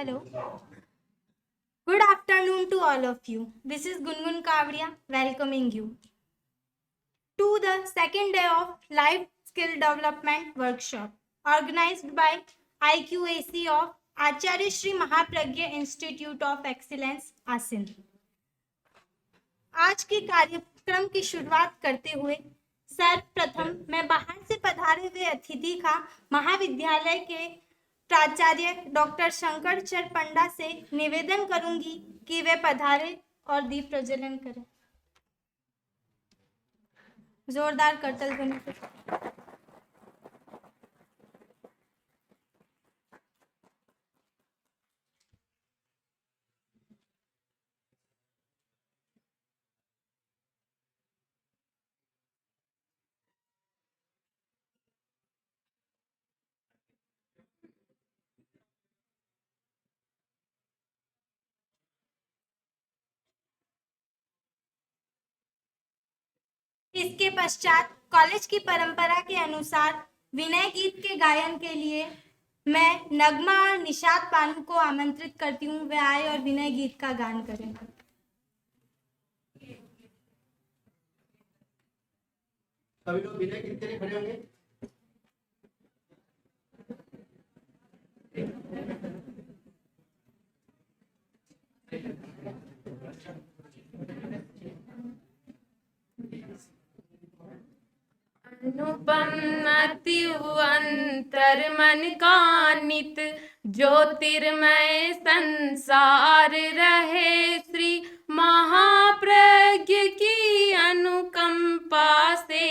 Hello. Good afternoon to all of you. This is Gungun Kavriya welcoming you to the second day of Life Skill Development Workshop organized by IQAC of Acharya Shri Mahapragya Institute of Excellence, Asind. आज के कार्यक्रम की शुरुआत करते हुए सर्वप्रथम मैं बाहर से पधारे हुए अतिथि का महाविद्यालय के प्राचार्य डॉक्टर शंकरचर पंडा से निवेदन करूंगी कि वे पधारे और दीप प्रज्वलन करें। जोरदार करतल ध्वनि से। इसके पश्चात कॉलेज की परंपरा के अनुसार विनय गीत के गायन के लिए मैं नगमा और निशात पानू को आमंत्रित करती हूँ। वे आए और विनय गीत का गान करें। सभी लोग विनय गीत के लिए खड़े होंगे। अनुपम अत्युअंतर मन का नित ज्योतिर्मय संसार रहे। श्री महाप्रज्ञ की अनुकंपा से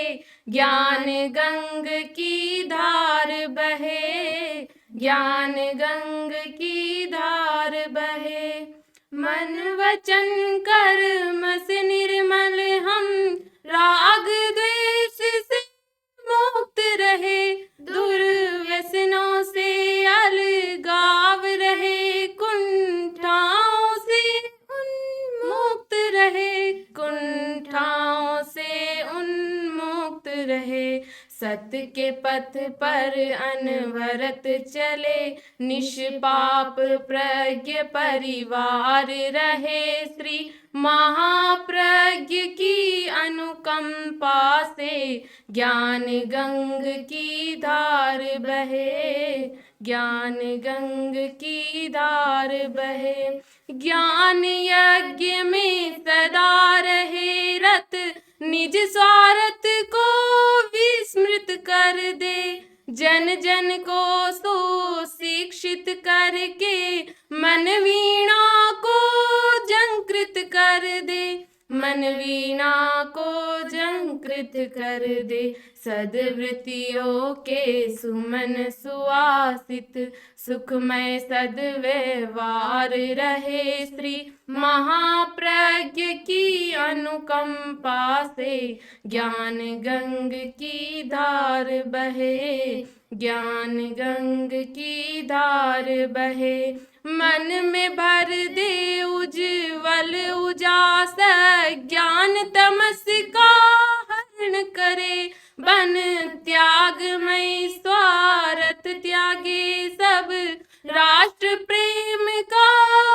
ज्ञान गंग की धार बहे, ज्ञान गंग की धार बहे। मन वचन कर्म से निर्मल हम राग द्वेष से मुक्त रहे, दुर्व्यसनों से अलगाव रहे, कुंठाओं से उन्मुक्त रहे, कुंठाओं से उन्मुक्त रहे। सत्य के पथ पर अनवरत चले, निष्पाप प्रज्ञ परिवार रहे। श्री महाप्रज्ञ की अनुकंपा से ज्ञान गंग की धार बहे, ज्ञान गंग की धार बहे। ज्ञान यज्ञ में सदा रहे रत, निज स्वार्थ को विस्मृत कर दे, जन जन को सुशिक्षित करके मन वीणा को झंकृत कर दे, मन वीणा को झंकृत कर दे। सद्वृत्तियों के सुमन सुवासित सुखमय सद्व्यवहार रहे। श्री महाप्रज्ञ की अनुकंपा से ज्ञान गंग की धार बहे, ज्ञान गंग की धार बहे। मन में भर दे उज्ज्वल उजास, ज्ञान तमस का हरण करे। बन त्यागमय स्वार्थ त्यागे, सब राष्ट्र प्रेम का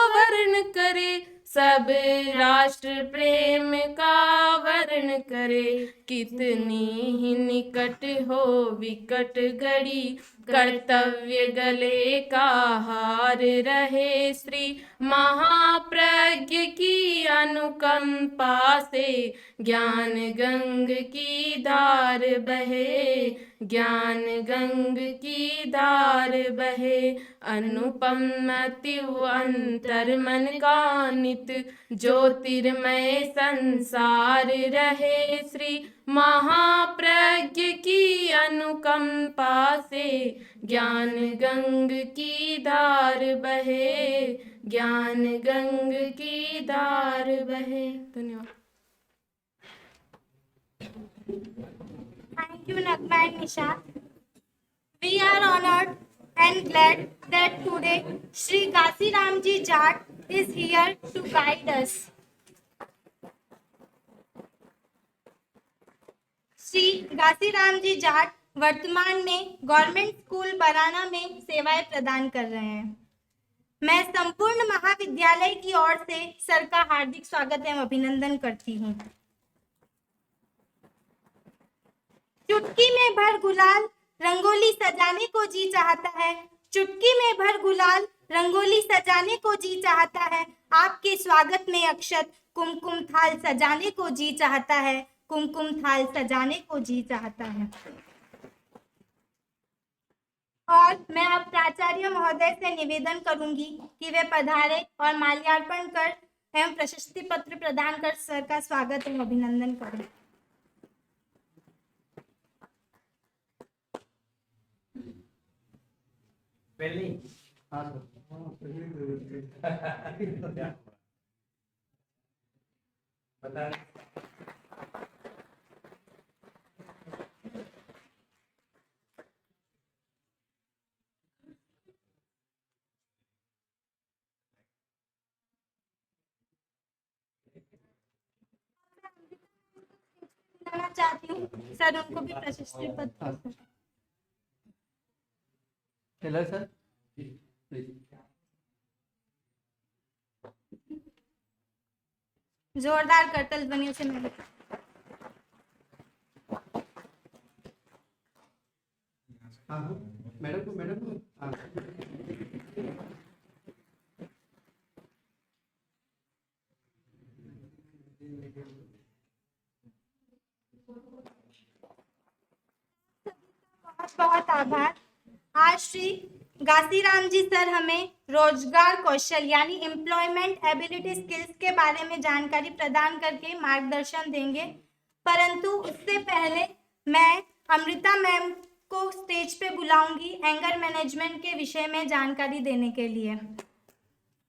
वर्ण करे, सब राष्ट्र प्रेम का वर्ण करे। कितनी ही निकट हो विकट घड़ी, कर्तव्य गले का हार रहे। श्री महाप्रज्ञ की अनुकंपा से ज्ञान गंग की धार बहे, ज्ञान गंग की धार बहे। अनुपम अत्युअंतर मन का नित ज्योतिर्मय संसार रहे। श्री महाप्रज्ञ की अनुकंपा से ज्ञान गंग की धार बहे, ज्ञान गंग की धार बहे। धन्यवाद। Thank you, Nagma and Nishat. We are honored and glad that today Shri Gasi Ramji Jat is here to guide us. Shri घासी राम जी जाट वर्तमान में गवर्नमेंट स्कूल बराना में सेवाएं प्रदान कर रहे हैं। मैं महाविद्यालय की ओर से सर का हार्दिक स्वागत एवं अभिनंदन करती हूँ। चुटकी में भर गुलाल रंगोली सजाने को जी चाहता है, चुटकी में भर गुलाल रंगोली सजाने को जी चाहता है, आपके स्वागत में अक्षत कुमकुम थाल सजाने को जी चाहता है, कुमकुम थाल सजाने को जी चाहता है। और मैं अब प्राचार्य महोदय से निवेदन करूंगी कि वे पधारे और माल्यार्पण कर एवं प्रशस्ति पत्र प्रदान कर सर का स्वागत एवं अभिनंदन करें। पहले हाँ सर बता लाना चाहती हूँ सर, उनको भी प्रशस्ति पत्र। टेलर सर जोरदार करतल ध्वनियों से मैं हाँ मैडम को हाँ बहुत बहुत आभार। आज श्री घासीराम जी सर हमें रोजगार कौशल यानी एम्प्लॉयमेंट एबिलिटी स्किल्स के बारे में जानकारी प्रदान करके मार्गदर्शन देंगे, परंतु उससे पहले मैं अमृता मैम को स्टेज पे बुलाऊंगी एंगर मैनेजमेंट के विषय में जानकारी देने के लिए।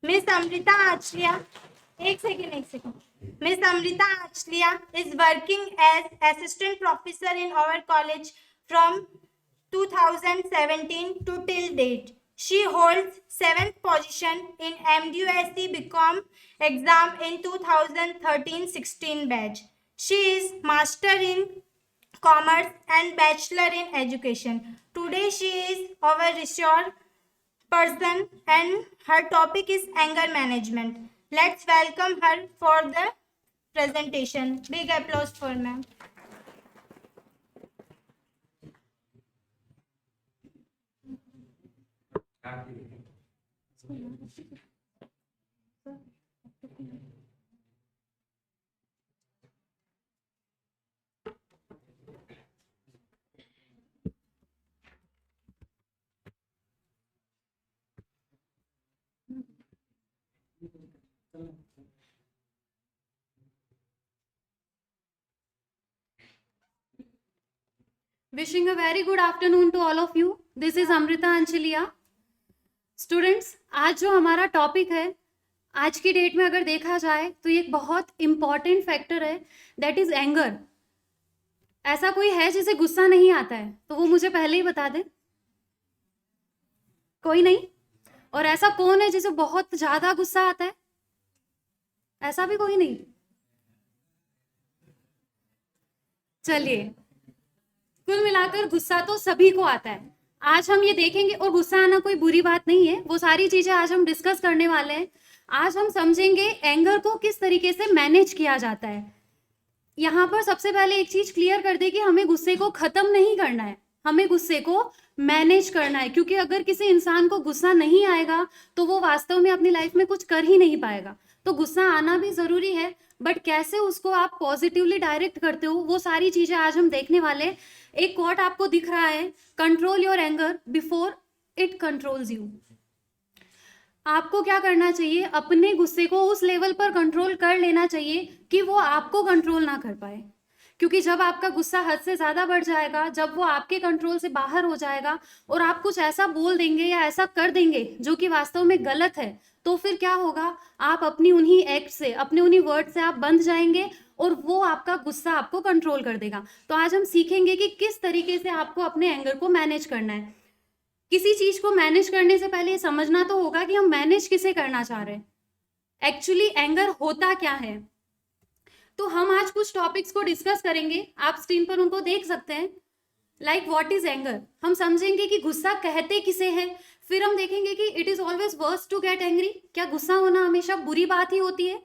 मिस अमृता आचलिया, एक second. Miss Amrita Achlia is working as assistant professor in our college from 2017 to till date. She holds 7th position in MDUSC BCom exam in 2013-16 batch. She is master in commerce and bachelor in education. Today she is our resource person and her topic is anger management. Let's welcome her for the presentation. Big applause for ma'am. Wishing a very good afternoon to all of you. This is Amrita Anchaliya. Students, आज जो हमारा topic है, आज की date में अगर देखा जाए तो ये एक बहुत इम्पॉर्टेंट फैक्टर है, दैट इज एंगर। ऐसा कोई है जिसे गुस्सा नहीं आता है तो वो मुझे पहले ही बता दे। कोई नहीं? और ऐसा कौन है जिसे बहुत ज्यादा गुस्सा आता है? ऐसा भी कोई नहीं। चलिए, कुल मिलाकर गुस्सा तो सभी को आता है। आज हम ये देखेंगे, और गुस्सा आना कोई बुरी बात नहीं है, वो सारी चीजें आज हम डिस्कस करने वाले हैं। आज हम समझेंगे एंगर को किस तरीके से मैनेज किया जाता है। यहाँ पर सबसे पहले एक चीज क्लियर कर दे कि हमें गुस्से को खत्म नहीं करना है, हमें गुस्से को मैनेज करना है, क्योंकि अगर किसी इंसान को गुस्सा नहीं आएगा तो वो वास्तव में अपनी लाइफ में कुछ कर ही नहीं पाएगा। तो गुस्सा आना भी जरूरी है, बट कैसे उसको आप पॉजिटिवली डायरेक्ट करते हो वो सारी चीजें आज हम देखने वाले। एक कोट आपको दिख रहा है, control your anger before it controls you. आपको क्या करना चाहिए? अपने गुस्से को उस लेवल पर कंट्रोल कर लेना चाहिए कि वो आपको कंट्रोल ना कर पाए, क्योंकि जब आपका गुस्सा हद से ज्यादा बढ़ जाएगा, जब वो आपके कंट्रोल से बाहर हो जाएगा और आप कुछ ऐसा बोल देंगे या ऐसा कर देंगे जो कि वास्तव में गलत है, तो फिर क्या होगा? आप अपनी उन्हीं एक्ट से, अपने उन्हीं वर्ड से आप बंध जाएंगे और वो आपका गुस्सा आपको कंट्रोल कर देगा। तो आज हम सीखेंगे कि किस तरीके से आपको अपने एंगर को मैनेज करना है। किसी चीज को मैनेज करने से पहले ये समझना तो होगा कि हम मैनेज किसे करना चाह रहे हैं, एक्चुअली एंगर होता क्या है। तो हम आज कुछ टॉपिक्स को डिस्कस करेंगे, आप स्क्रीन पर उनको देख सकते हैं। लाइक व्हाट इज एंगर, हम समझेंगे कि गुस्सा कहते किसे हैं, फिर हम देखेंगे कि it is always worse to get angry, क्या गुस्सा होना हमेशा बुरी बात ही होती है?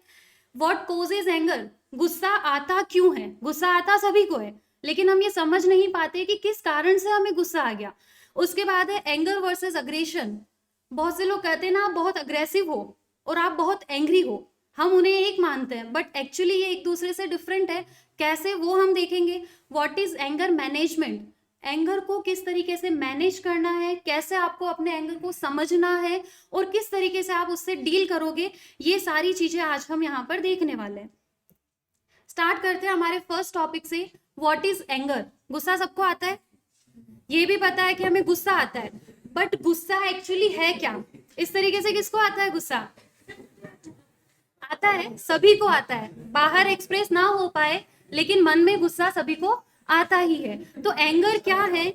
व्हाट कॉजेज एंगर, गुस्सा आता क्यों है? गुस्सा आता सभी को है, लेकिन हम ये समझ नहीं पाते कि किस कारण से हमें गुस्सा आ गया। उसके बाद है एंगर वर्सेस अग्रेशन। बहुत से लोग कहते हैं ना आप बहुत अग्रेसिव हो और आप बहुत एंग्री हो, हम उन्हें एक मानते हैं, बट एक्चुअली ये एक दूसरे से डिफरेंट है। कैसे, वो हम देखेंगे। What is anger management, anger को किस तरीके से मैनेज करना है, कैसे आपको अपने एंगर को समझना है और किस तरीके से आप उससे डील करोगे, ये सारी चीजें आज हम यहाँ पर देखने वाले हैं। स्टार्ट करते हैं हमारे फर्स्ट टॉपिक से। व्हाट इज एंगर, गुस्सा सबको आता है, ये भी पता है कि हमें गुस्सा आता है, बट गुस्सा एक्चुअली है क्या? इस तरीके से किसको आता है गुस्सा? आता है, सभी को आता है, बाहर एक्सप्रेस ना हो पाए लेकिन मन में गुस्सा सभी को आता ही है। तो एंगर क्या है?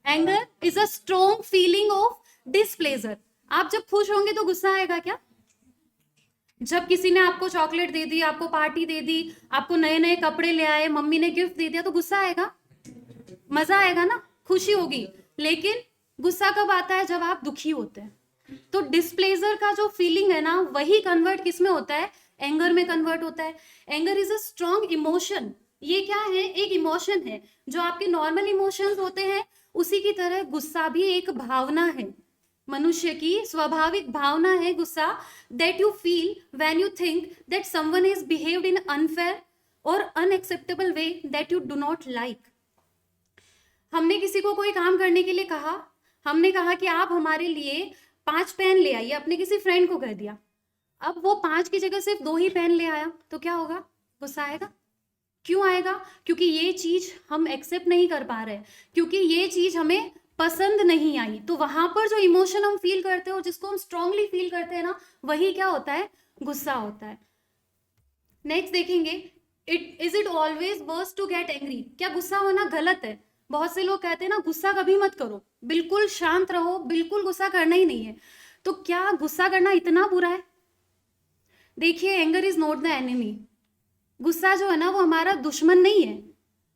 Anger is a strong feeling of displeasure. आप जब खुश होंगे तो गुस्सा आएगा क्या? जब किसी ने आपको चॉकलेट दे दी, आपको पार्टी दे दी, आपको नए नए कपड़े ले आए, मम्मी ने गिफ्ट दे दिया, तो गुस्सा आएगा? मजा आएगा ना, खुशी होगी। लेकिन गुस्सा कब आता है? जब आप दुखी होते हैं। तो डिस्प्लेजर का जो फीलिंग है ना, वही कन्वर्ट किस में होता है? एंगर में कन्वर्ट होता है। Anger is a strong emotion. ये क्या है? एक इमोशन है। जो आपके नॉर्मल इमोशंस होते हैं उसी की तरह गुस्सा भी एक भावना है, मनुष्य की स्वाभाविक भावना है गुस्सा। That you feel when you think that someone is behaved in unfair और unacceptable way that you do not like. हमने किसी को कोई काम करने के लिए कहा, हमने कहा कि आप हमारे लिए 5 पेन ले आइए, अपने किसी फ्रेंड को कह दिया। अब वो 5 की जगह सिर्फ 2 ही पेन ले आया, तो क्या होगा? गुस्सा आएगा। क्यों आएगा? क्योंकि ये चीज हम एक्सेप्ट नहीं कर पा रहे, क्योंकि ये चीज हमें पसंद नहीं आई। तो वहां पर जो इमोशन हम फील करते हैं और जिसको हम स्ट्रांगली फील करते हैं ना, वही क्या होता है? गुस्सा होता है। नेक्स्ट देखेंगे, is it always worse to get angry, क्या गुस्सा होना गलत है? बहुत से लोग कहते हैं ना गुस्सा कभी मत करो, बिल्कुल शांत रहो, बिल्कुल गुस्सा करना ही नहीं है। तो क्या गुस्सा करना इतना बुरा है? देखिए, anger is not the enemy. गुस्सा जो है ना वो हमारा दुश्मन नहीं है,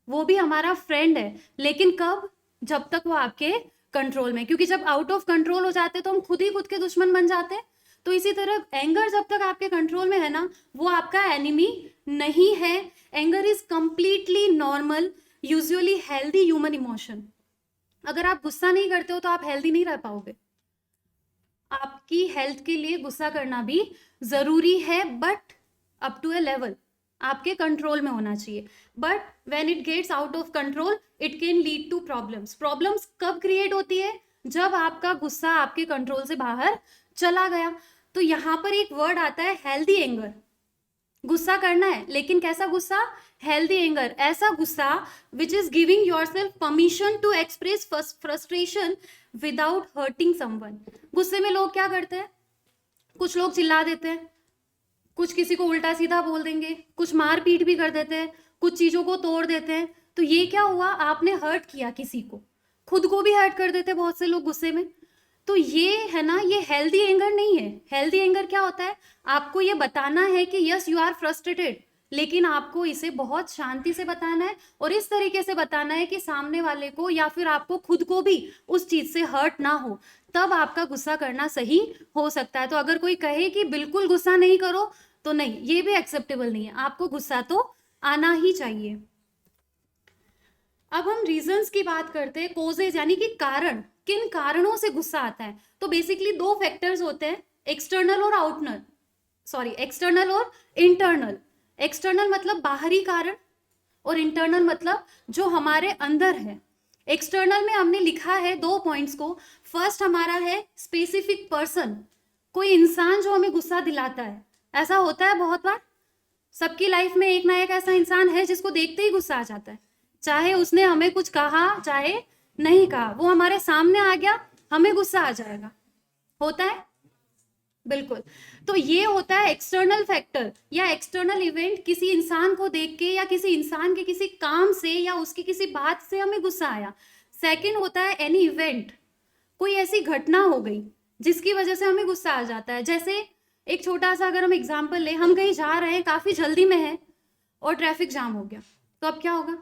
वो भी हमारा फ्रेंड है। लेकिन कब? जब तक वो आपके कंट्रोल में, क्योंकि जब आउट ऑफ कंट्रोल हो जाते हैं तो हम खुद ही खुद के दुश्मन बन जाते हैं। तो इसी तरह एंगर जब तक आपके कंट्रोल में है ना, वो आपका एनिमी नहीं है। Anger is completely normal, usually healthy human emotion. अगर आप गुस्सा नहीं करते हो तो आप हेल्दी नहीं रह पाओगे। आपकी हेल्थ के लिए गुस्सा करना भी जरूरी है, but up to a level, आपके कंट्रोल में होना चाहिए। But when it gets out of control it can lead to problems. Problems कब क्रिएट होती है? जब आपका गुस्सा आपके कंट्रोल से बाहर चला गया। तो यहाँ पर एक वर्ड आता है हेल्दी एंगर। गुस्सा करना है, लेकिन कैसा गुस्सा? हेल्दी एंगर, ऐसा गुस्सा which is giving yourself permission to express frustration without hurting someone. गुस्से में लोग क्या करते हैं? कुछ लोग चिल्ला देते हैं, कुछ किसी को उल्टा सीधा बोल देंगे, कुछ मार पीट भी कर देते हैं, कुछ चीजों को तोड़ देते हैं। तो ये क्या हुआ? आपने हर्ट किया किसी को, खुद को भी हर्ट कर देते हैं बहुत से लोग गुस्से में। तो ये है ना, ये हेल्दी एंगर नहीं है। हेल्दी एंगर क्या होता है? आपको ये बताना है कि यस यू आर फ्रस्ट्रेटेड, लेकिन आपको इसे बहुत शांति से बताना है और इस तरीके से बताना है कि सामने वाले को या फिर आपको खुद को भी उस चीज से हर्ट ना हो। तब आपका गुस्सा करना सही हो सकता है। तो अगर कोई कहे कि बिल्कुल गुस्सा नहीं करो, तो नहीं, ये भी एक्सेप्टेबल नहीं है। आपको गुस्सा तो आना ही चाहिए। अब हम रीजंस की बात करते हैं, कोजेज यानी कि कारण, किन कारणों से गुस्सा आता है। तो बेसिकली 2 फैक्टर्स होते हैं, एक्सटर्नल और इंटरनल। एक्सटर्नल मतलब बाहरी कारण और इंटरनल मतलब जो हमारे अंदर है। एक्सटर्नल में हमने लिखा है 2 पॉइंट्स को। फर्स्ट हमारा है स्पेसिफिक पर्सन, कोई इंसान जो हमें गुस्सा दिलाता है। ऐसा होता है बहुत बार, सबकी लाइफ में एक ना एक ऐसा इंसान है जिसको देखते ही गुस्सा आ जाता है, चाहे उसने हमें कुछ कहा चाहे नहीं कहा, वो हमारे सामने आ गया हमें गुस्सा आ जाएगा। होता है? बिल्कुल। तो ये होता है एक्सटर्नल फैक्टर या एक्सटर्नल इवेंट, किसी इंसान को देख के या किसी इंसान के किसी काम से या उसकी किसी बात से हमें गुस्सा आया। सेकंड होता है एनी इवेंट, कोई ऐसी घटना हो गई जिसकी वजह से हमें गुस्सा आ जाता है। जैसे एक छोटा सा अगर हम एग्जाम्पल ले, हम कहीं जा रहे हैं, काफी जल्दी में है और ट्रैफिक जाम हो गया, तो अब क्या होगा?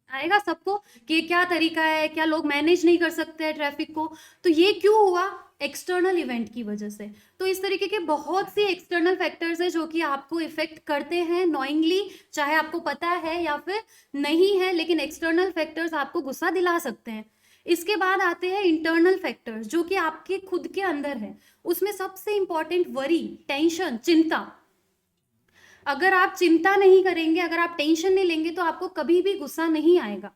आएगा सबको कि ये क्या तरीका है, क्या लोग मैनेज नहीं कर सकते हैं ट्रैफिक को। तो ये क्यों हुआ? एक्सटर्नल इवेंट की वजह से। तो इस तरीके के बहुत सी एक्सटर्नल फैक्टर्स है जो कि आपको इफेक्ट करते हैं नॉइंगली, चाहे आपको पता है या फिर नहीं है, लेकिन एक्सटर्नल फैक्टर्स आपको गुस्सा दिला सकते हैं। इसके बाद आते हैं इंटरनल फैक्टर्स जो कि आपके खुद के अंदर है। उसमें सबसे इंपॉर्टेंट वरी, टेंशन, चिंता। अगर आप चिंता नहीं करेंगे, अगर आप टेंशन नहीं लेंगे तो आपको कभी भी गुस्सा नहीं आएगा।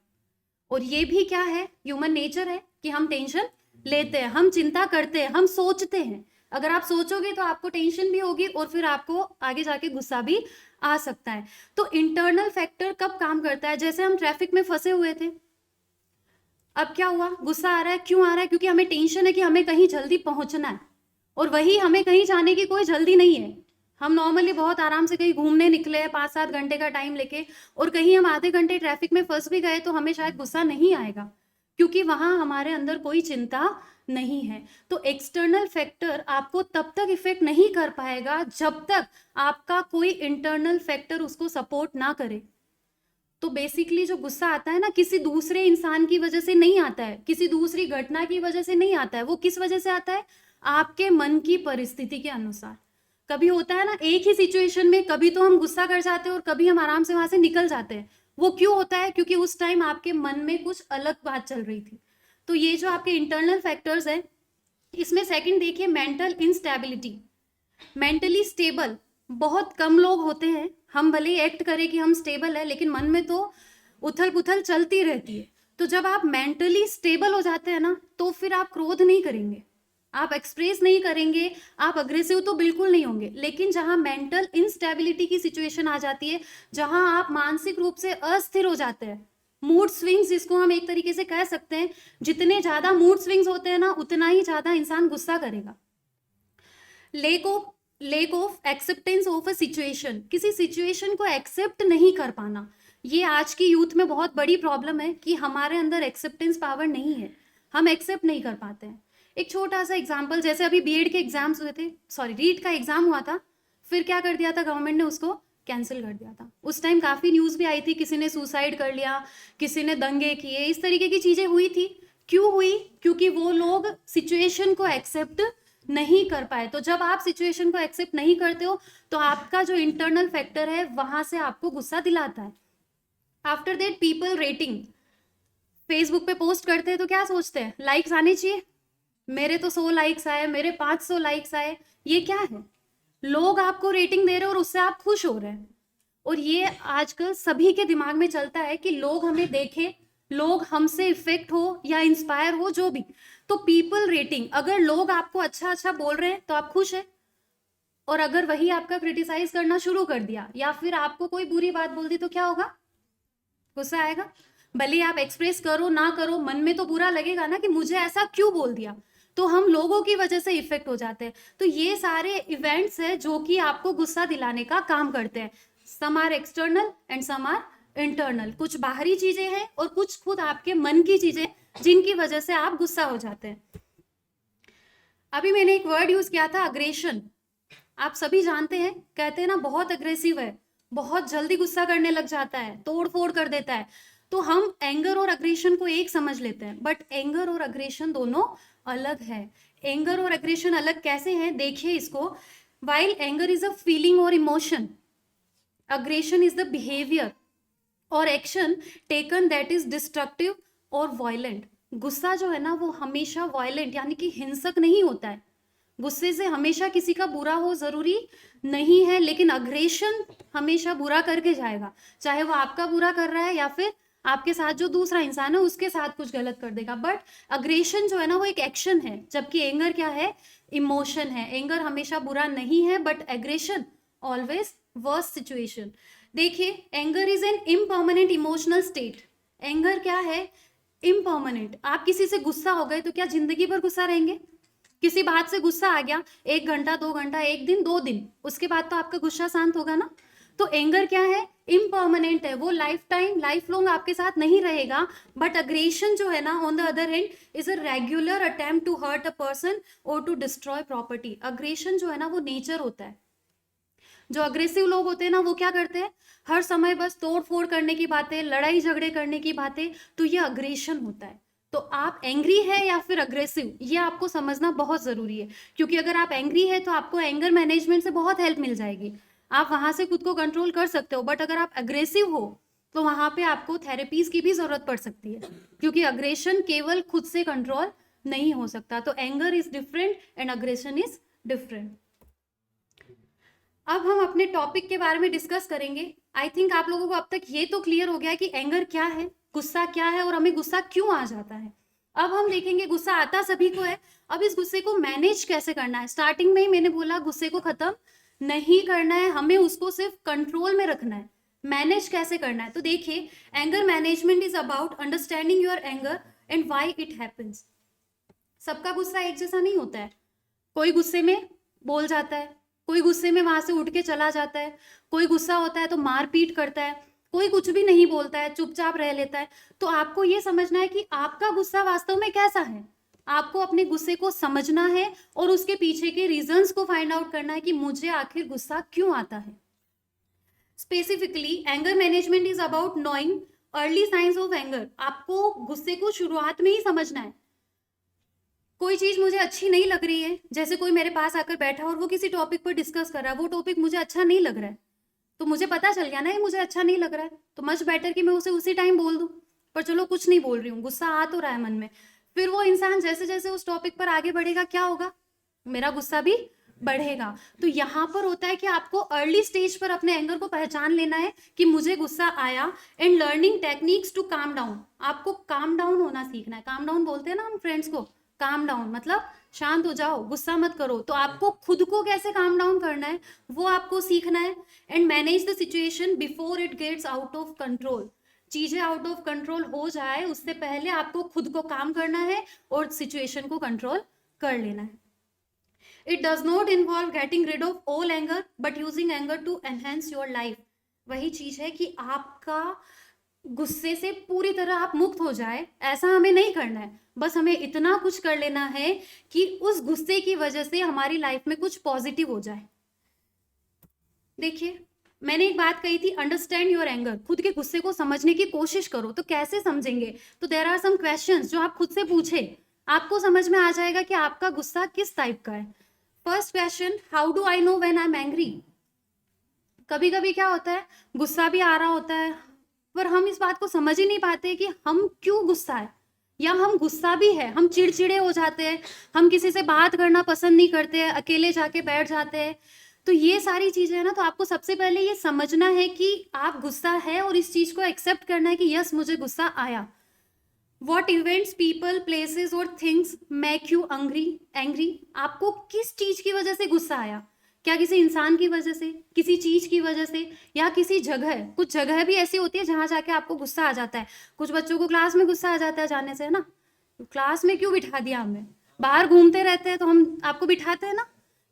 और ये भी क्या है, ह्यूमन नेचर है कि हम टेंशन लेते हैं, हम चिंता करते हैं, हम सोचते हैं। अगर आप सोचोगे तो आपको टेंशन भी होगी और फिर आपको आगे जाके गुस्सा भी आ सकता है। तो इंटरनल फैक्टर कब काम करता है? जैसे हम ट्रैफिक में फंसे हुए थे, अब क्या हुआ? गुस्सा आ रहा है। क्यों आ रहा है? क्योंकि हमें टेंशन है कि हमें कहीं जल्दी पहुंचना है, और वही हमें कहीं जाने की कोई जल्दी नहीं है। हम नॉर्मली बहुत आराम से कहीं घूमने निकले हैं 5-7 घंटे का टाइम लेके, और कहीं हम आधे घंटे ट्रैफिक में फंस भी गए तो हमें शायद गुस्सा नहीं आएगा, क्योंकि वहां हमारे अंदर कोई चिंता नहीं है। तो एक्सटर्नल फैक्टर आपको तब तक इफेक्ट नहीं कर पाएगा जब तक आपका कोई इंटरनल फैक्टर उसको सपोर्ट ना करे। तो बेसिकली जो गुस्सा आता है ना, किसी दूसरे इंसान की वजह से नहीं आता है, किसी दूसरी घटना की वजह से नहीं आता है। वो किस वजह से आता है? आपके मन की परिस्थिति के अनुसार। कभी होता है ना, एक ही सिचुएशन में कभी तो हम गुस्सा कर जाते हैं और कभी हम आराम से वहां से निकल जाते हैं। वो क्यों होता है? क्योंकि उस टाइम आपके मन में कुछ अलग बात चल रही थी। तो ये जो आपके इंटरनल फैक्टर्स है, इसमें सेकंड देखिए, मेंटल इंस्टेबिलिटी। मेंटली स्टेबल बहुत कम लोग होते हैं। हम भले ही एक्ट करें कि हम स्टेबल है, लेकिन मन में तो उथल पुथल चलती रहती है। तो जब आप मेंटली स्टेबल हो जाते हैं ना, तो फिर आप क्रोध नहीं करेंगे, आप एक्सप्रेस नहीं करेंगे, आप अग्रेसिव तो बिल्कुल नहीं होंगे। लेकिन जहां मेंटल इंस्टेबिलिटी की सिचुएशन आ जाती है, जहां आप मानसिक रूप से अस्थिर हो जाते हैं, मूड स्विंग्स जिसको हम एक तरीके से कह सकते हैं, जितने ज्यादा मूड स्विंग्स होते हैं ना, उतना ही ज्यादा इंसान गुस्सा करेगा। Lake of acceptance of a situation, किसी सिचुएशन को एक्सेप्ट नहीं कर पाना। ये आज की यूथ में बहुत बड़ी प्रॉब्लम है कि हमारे अंदर एक्सेप्टेंस पावर नहीं है, हम एक्सेप्ट नहीं कर पाते हैं। एक छोटा सा एग्जांपल, जैसे अभी बीएड के एग्जाम्स हुए थे, सॉरी रीट का एग्जाम हुआ था, फिर क्या कर दिया था गवर्नमेंट ने? उसको कैंसिल कर दिया था। उस टाइम काफी न्यूज भी आई थी, किसी ने सुसाइड कर लिया, किसी ने दंगे किए, इस तरीके की चीजें हुई थी। क्यों हुई? क्योंकि वो लोग सिचुएशन को एक्सेप्ट नहीं कर पाए। तो जब आप सिचुएशन को एक्सेप्ट नहीं करते हो तो आपका जो इंटरनल फैक्टर है वहां से आपको गुस्सा दिलाता है। After that people rating, Facebook पे पोस्ट करते हैं तो क्या सोचते हैं? लाइक्स आने चाहिए, मेरे तो 100 लाइक्स आए, मेरे 500 लाइक्स आए। ये क्या है? लोग आपको रेटिंग दे रहे हैं और उससे आप खुश हो रहे हैं। और ये आजकल सभी के दिमाग में चलता है कि लोग हमें देखें, लोग हमसे इफेक्ट हो या इंस्पायर हो, जो भी। तो पीपल रेटिंग, अगर लोग आपको अच्छा अच्छा बोल रहे हैं तो आप खुश हैं, और अगर वही आपका क्रिटिसाइज करना शुरू कर दिया या फिर आपको कोई बुरी बात बोल दी तो क्या होगा? गुस्सा आएगा। भले आप एक्सप्रेस करो ना करो, मन में तो बुरा लगेगा ना कि मुझे ऐसा क्यों बोल दिया। तो हम लोगों की वजह से इफेक्ट हो जाते हैं। तो ये सारे इवेंट्स है जो कि आपको गुस्सा दिलाने का काम करते हैं। Some are external and some are internal. कुछ बाहरी चीजें हैं और कुछ खुद आपके मन की चीजें जिनकी वजह से आप गुस्सा हो जाते हैं। अभी मैंने एक वर्ड यूज किया था, अग्रेशन। आप सभी जानते हैं, कहते हैं ना बहुत अग्रेसिव है, बहुत जल्दी गुस्सा करने लग जाता है, तोड़ फोड़ कर देता है। तो हम एंगर और अग्रेशन को एक समझ लेते हैं, बट एंगर और अग्रेशन दोनों अलग है। एंगर और अग्रेशन अलग कैसे हैं? देखिए इसको। While anger is a feeling और emotion, aggression is the behaviour और action taken that is destructive और वायलेंट। गुस्सा जो है ना वो हमेशा वायलेंट यानी कि हिंसक नहीं होता है। गुस्से से हमेशा किसी का बुरा हो जरूरी नहीं है, लेकिन अग्रेशन हमेशा बुरा करके जाएगा, चाहे वो आपका बुरा कर रहा है या फिर आपके साथ जो दूसरा इंसान है उसके साथ कुछ गलत कर देगा। बट अग्रेशन जो है ना वो एक एक्शन है, जबकि एंगर क्या है? इमोशन है। एंगर हमेशा बुरा नहीं है, but aggression always worst situation. देखिए, anger is an impermanent emotional state. Anger क्या है? इम्पर्मानेंट। आप किसी से गुस्सा हो गए तो क्या जिंदगी भर गुस्सा रहेंगे? किसी बात से गुस्सा आ गया, 1 घंटा 2 घंटा, 1 दिन 2 दिन, उसके बाद तो आपका गुस्सा शांत होगा ना। तो एंगर क्या है? इम्पर्मानेंट है, वो लाइफ टाइम लाइफ लॉन्ग आपके साथ नहीं रहेगा। बट अग्रेशन जो है ना, on the other hand, is a regular attempt to hurt a person और टू डिस्ट्रॉय प्रॉपर्टी। अग्रेशन जो है ना वो नेचर होता है। जो अग्रेसिव लोग होते हैं ना, वो क्या करते हैं, हर समय बस तोड़ फोड़ करने की बातें, लड़ाई झगड़े करने की बातें, तो ये अग्रेशन होता है। तो आप एंग्री है या फिर अग्रेसिव, ये आपको समझना बहुत जरूरी है, क्योंकि अगर आप एंग्री है तो आपको एंगर मैनेजमेंट से बहुत हेल्प मिल जाएगी, आप वहां से खुद को कंट्रोल कर सकते हो। बट अगर आप अग्रेसिव हो तो वहां पे आपको थेरेपीज की भी जरूरत पड़ सकती है, क्योंकि अग्रेशन केवल खुद से कंट्रोल नहीं हो सकता। तो anger is different and aggression is different. अब हम अपने टॉपिक के बारे में डिस्कस करेंगे। आई थिंक आप लोगों को अब तक ये तो क्लियर हो गया कि एंगर क्या है, गुस्सा क्या है और हमें गुस्सा क्यों आ जाता है। अब हम देखेंगे गुस्सा आता सभी को है, अब इस गुस्से को मैनेज कैसे करना है। स्टार्टिंग में ही मैंने बोला गुस्से को खत्म नहीं करना है, हमें उसको सिर्फ कंट्रोल में रखना है। मैनेज कैसे करना है, तो देखिए, anger management is about understanding your anger and why it happens. सबका गुस्सा एक जैसा नहीं होता है, कोई गुस्से में बोल जाता है, कोई गुस्से में वहां से उठ के चला जाता है, कोई गुस्सा होता है तो मारपीट करता है, कोई कुछ भी नहीं बोलता है, चुपचाप रह लेता है। तो आपको ये समझना है कि आपका गुस्सा वास्तव में कैसा है। आपको अपने गुस्से को समझना है और उसके पीछे के रीजंस को फाइंड आउट करना है कि मुझे आखिर गुस्सा क्यों आता है। Specifically anger management is about knowing early signs of anger. आपको गुस्से को शुरुआत में ही समझना है। कोई चीज मुझे अच्छी नहीं लग रही है, जैसे कोई मेरे पास आकर बैठा और वो किसी टॉपिक पर डिस्कस कर रहा है, वो टॉपिक मुझे अच्छा नहीं लग रहा है, तो मुझे पता चल गया ना ये मुझे अच्छा नहीं लग रहा है, तो मच बेटर कि मैं उसे उसी टाइम बोल दूं। पर चलो कुछ नहीं बोल रही हूँ, गुस्सा आ तो रहा है मन में। फिर वो इंसान जैसे जैसे उस टॉपिक पर आगे बढ़ेगा, क्या होगा, मेरा गुस्सा भी बढ़ेगा। तो यहाँ पर होता है कि आपको अर्ली स्टेज पर अपने एंगर को पहचान लेना है कि मुझे गुस्सा आया, and learning techniques to calm down. आपको काम डाउन होना सीखना है। काम डाउन बोलते हैं ना हम फ्रेंड्स को, काम डाउन मतलब शांत हो जाओ, गुस्सा मत करो। तो आपको खुद को कैसे काम डाउन करना है वो आपको सीखना है। And manage the situation before it gets out of control. चीजें आउट ऑफ कंट्रोल हो जाए उससे पहले आपको खुद को काम करना है और सिचुएशन को कंट्रोल कर लेना है। It does not involve getting rid of all anger but using anger to enhance your life. वही चीज है कि आपका गुस्से से पूरी तरह आप मुक्त हो जाए, ऐसा हमें नहीं करना है। बस हमें इतना कुछ कर लेना है कि उस गुस्से की वजह से हमारी लाइफ में कुछ पॉजिटिव हो जाए। देखिए, मैंने एक बात कही थी, अंडरस्टैंड योर एंगर। खुद के गुस्से को समझने की कोशिश करो। तो कैसे समझेंगे, तो देयर आर सम क्वेश्चंस जो आप खुद से पूछे, आपको समझ में आ जाएगा कि आपका गुस्सा किस टाइप का है। First question, how do I know when I am angry. कभी कभी क्या होता है, गुस्सा भी आ रहा होता है पर हम इस बात को समझ ही नहीं पाते कि हम क्यों गुस्सा है, या हम गुस्सा भी है, हम चिड़चिड़े हो जाते हैं, हम किसी से बात करना पसंद नहीं करते हैं, अकेले जाके बैठ जाते हैं। तो ये सारी चीजें है ना, तो आपको सबसे पहले ये समझना है कि आप गुस्सा है और इस चीज को एक्सेप्ट करना है कि यस मुझे गुस्सा आया। What events, people, places और things make you angry? आपको किस चीज की वजह से गुस्सा आया? क्या किसी इंसान की वजह से, किसी चीज की वजह से, या किसी जगह? कुछ जगह भी ऐसी होती है जहां जाके आपको गुस्सा आ जाता है। कुछ बच्चों को क्लास में गुस्सा आ जाता है जाने से, है ना, क्लास में क्यों बिठा दिया हमने, बाहर घूमते रहते हैं तो हम आपको बिठाते हैं ना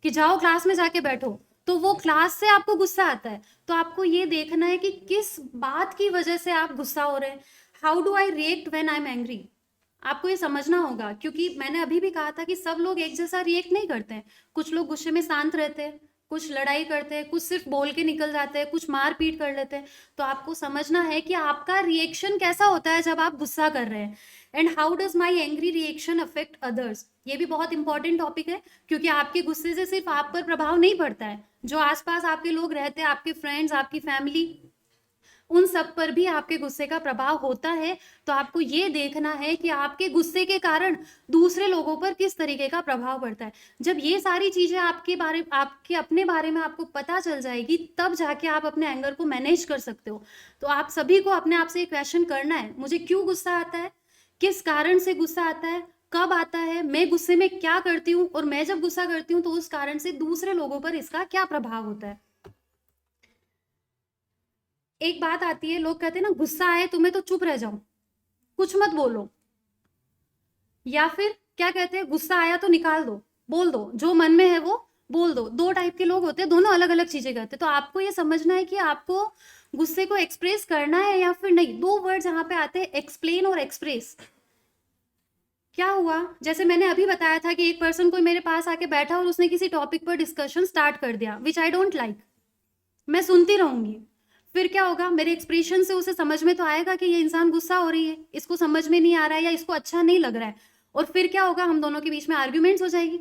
कि जाओ क्लास में जाके बैठो, तो वो क्लास से आपको गुस्सा आता है। तो आपको ये देखना है कि किस बात की वजह से आप गुस्सा हो रहे हैं। How do I react when I am angry, आपको ये समझना होगा, क्योंकि मैंने अभी भी कहा था कि सब लोग एक जैसा रिएक्ट नहीं करते हैं। कुछ लोग गुस्से में शांत रहते हैं, कुछ लड़ाई करते हैं, कुछ सिर्फ बोल के निकल जाते हैं, कुछ मार पीट कर लेते हैं। तो आपको समझना है कि आपका रिएक्शन कैसा होता है जब आप गुस्सा कर रहे हैं। And how does my angry reaction affect others, ये भी बहुत इंपॉर्टेंट टॉपिक है, क्योंकि आपके गुस्से से सिर्फ आप पर प्रभाव नहीं पड़ता है, जो आसपास आपके लोग रहते हैं, आपके फ्रेंड्स, आपकी फैमिली, उन सब पर भी आपके गुस्से का प्रभाव होता है। तो आपको ये देखना है कि आपके गुस्से के कारण दूसरे लोगों पर किस तरीके का प्रभाव पड़ता है। जब ये सारी चीजें आपके अपने बारे में आपको पता चल जाएगी, तब जाके आप अपने एंगर को मैनेज कर सकते हो। तो आप सभी को अपने आप से एक क्वेश्चन करना है, मुझे क्यों गुस्सा आता है, किस कारण से गुस्सा आता है, कब आता है, मैं गुस्से में क्या करती हूँ, और मैं जब गुस्सा करती हूँ तो उस कारण से दूसरे लोगों पर इसका क्या प्रभाव होता है। एक बात आती है, लोग कहते हैं ना, गुस्सा आए तुम्हें तो चुप रह जाओ, कुछ मत बोलो, या फिर क्या कहते हैं, गुस्सा आया तो निकाल दो, बोल दो, जो मन में है वो बोल दो। दो टाइप के लोग होते हैं, दोनों अलग अलग चीजें कहते हैं। तो आपको ये समझना है कि आपको गुस्से को एक्सप्रेस करना है या फिर नहीं। दो वर्ड यहाँ पे आते हैं, एक्सप्लेन और एक्सप्रेस। क्या हुआ, जैसे मैंने अभी बताया था कि एक पर्सन कोई मेरे पास आके बैठा और उसने किसी टॉपिक पर डिस्कशन स्टार्ट कर दिया, विच आई डोंट लाइक। मैं सुनती रहूंगी। फिर क्या होगा, मेरे एक्सप्रेशन से उसे समझ में तो आएगा कि ये इंसान गुस्सा हो रही है, इसको समझ में नहीं आ रहा है या इसको अच्छा नहीं लग रहा है, और फिर क्या होगा, हम दोनों के बीच में आर्ग्यूमेंट्स हो जाएगी।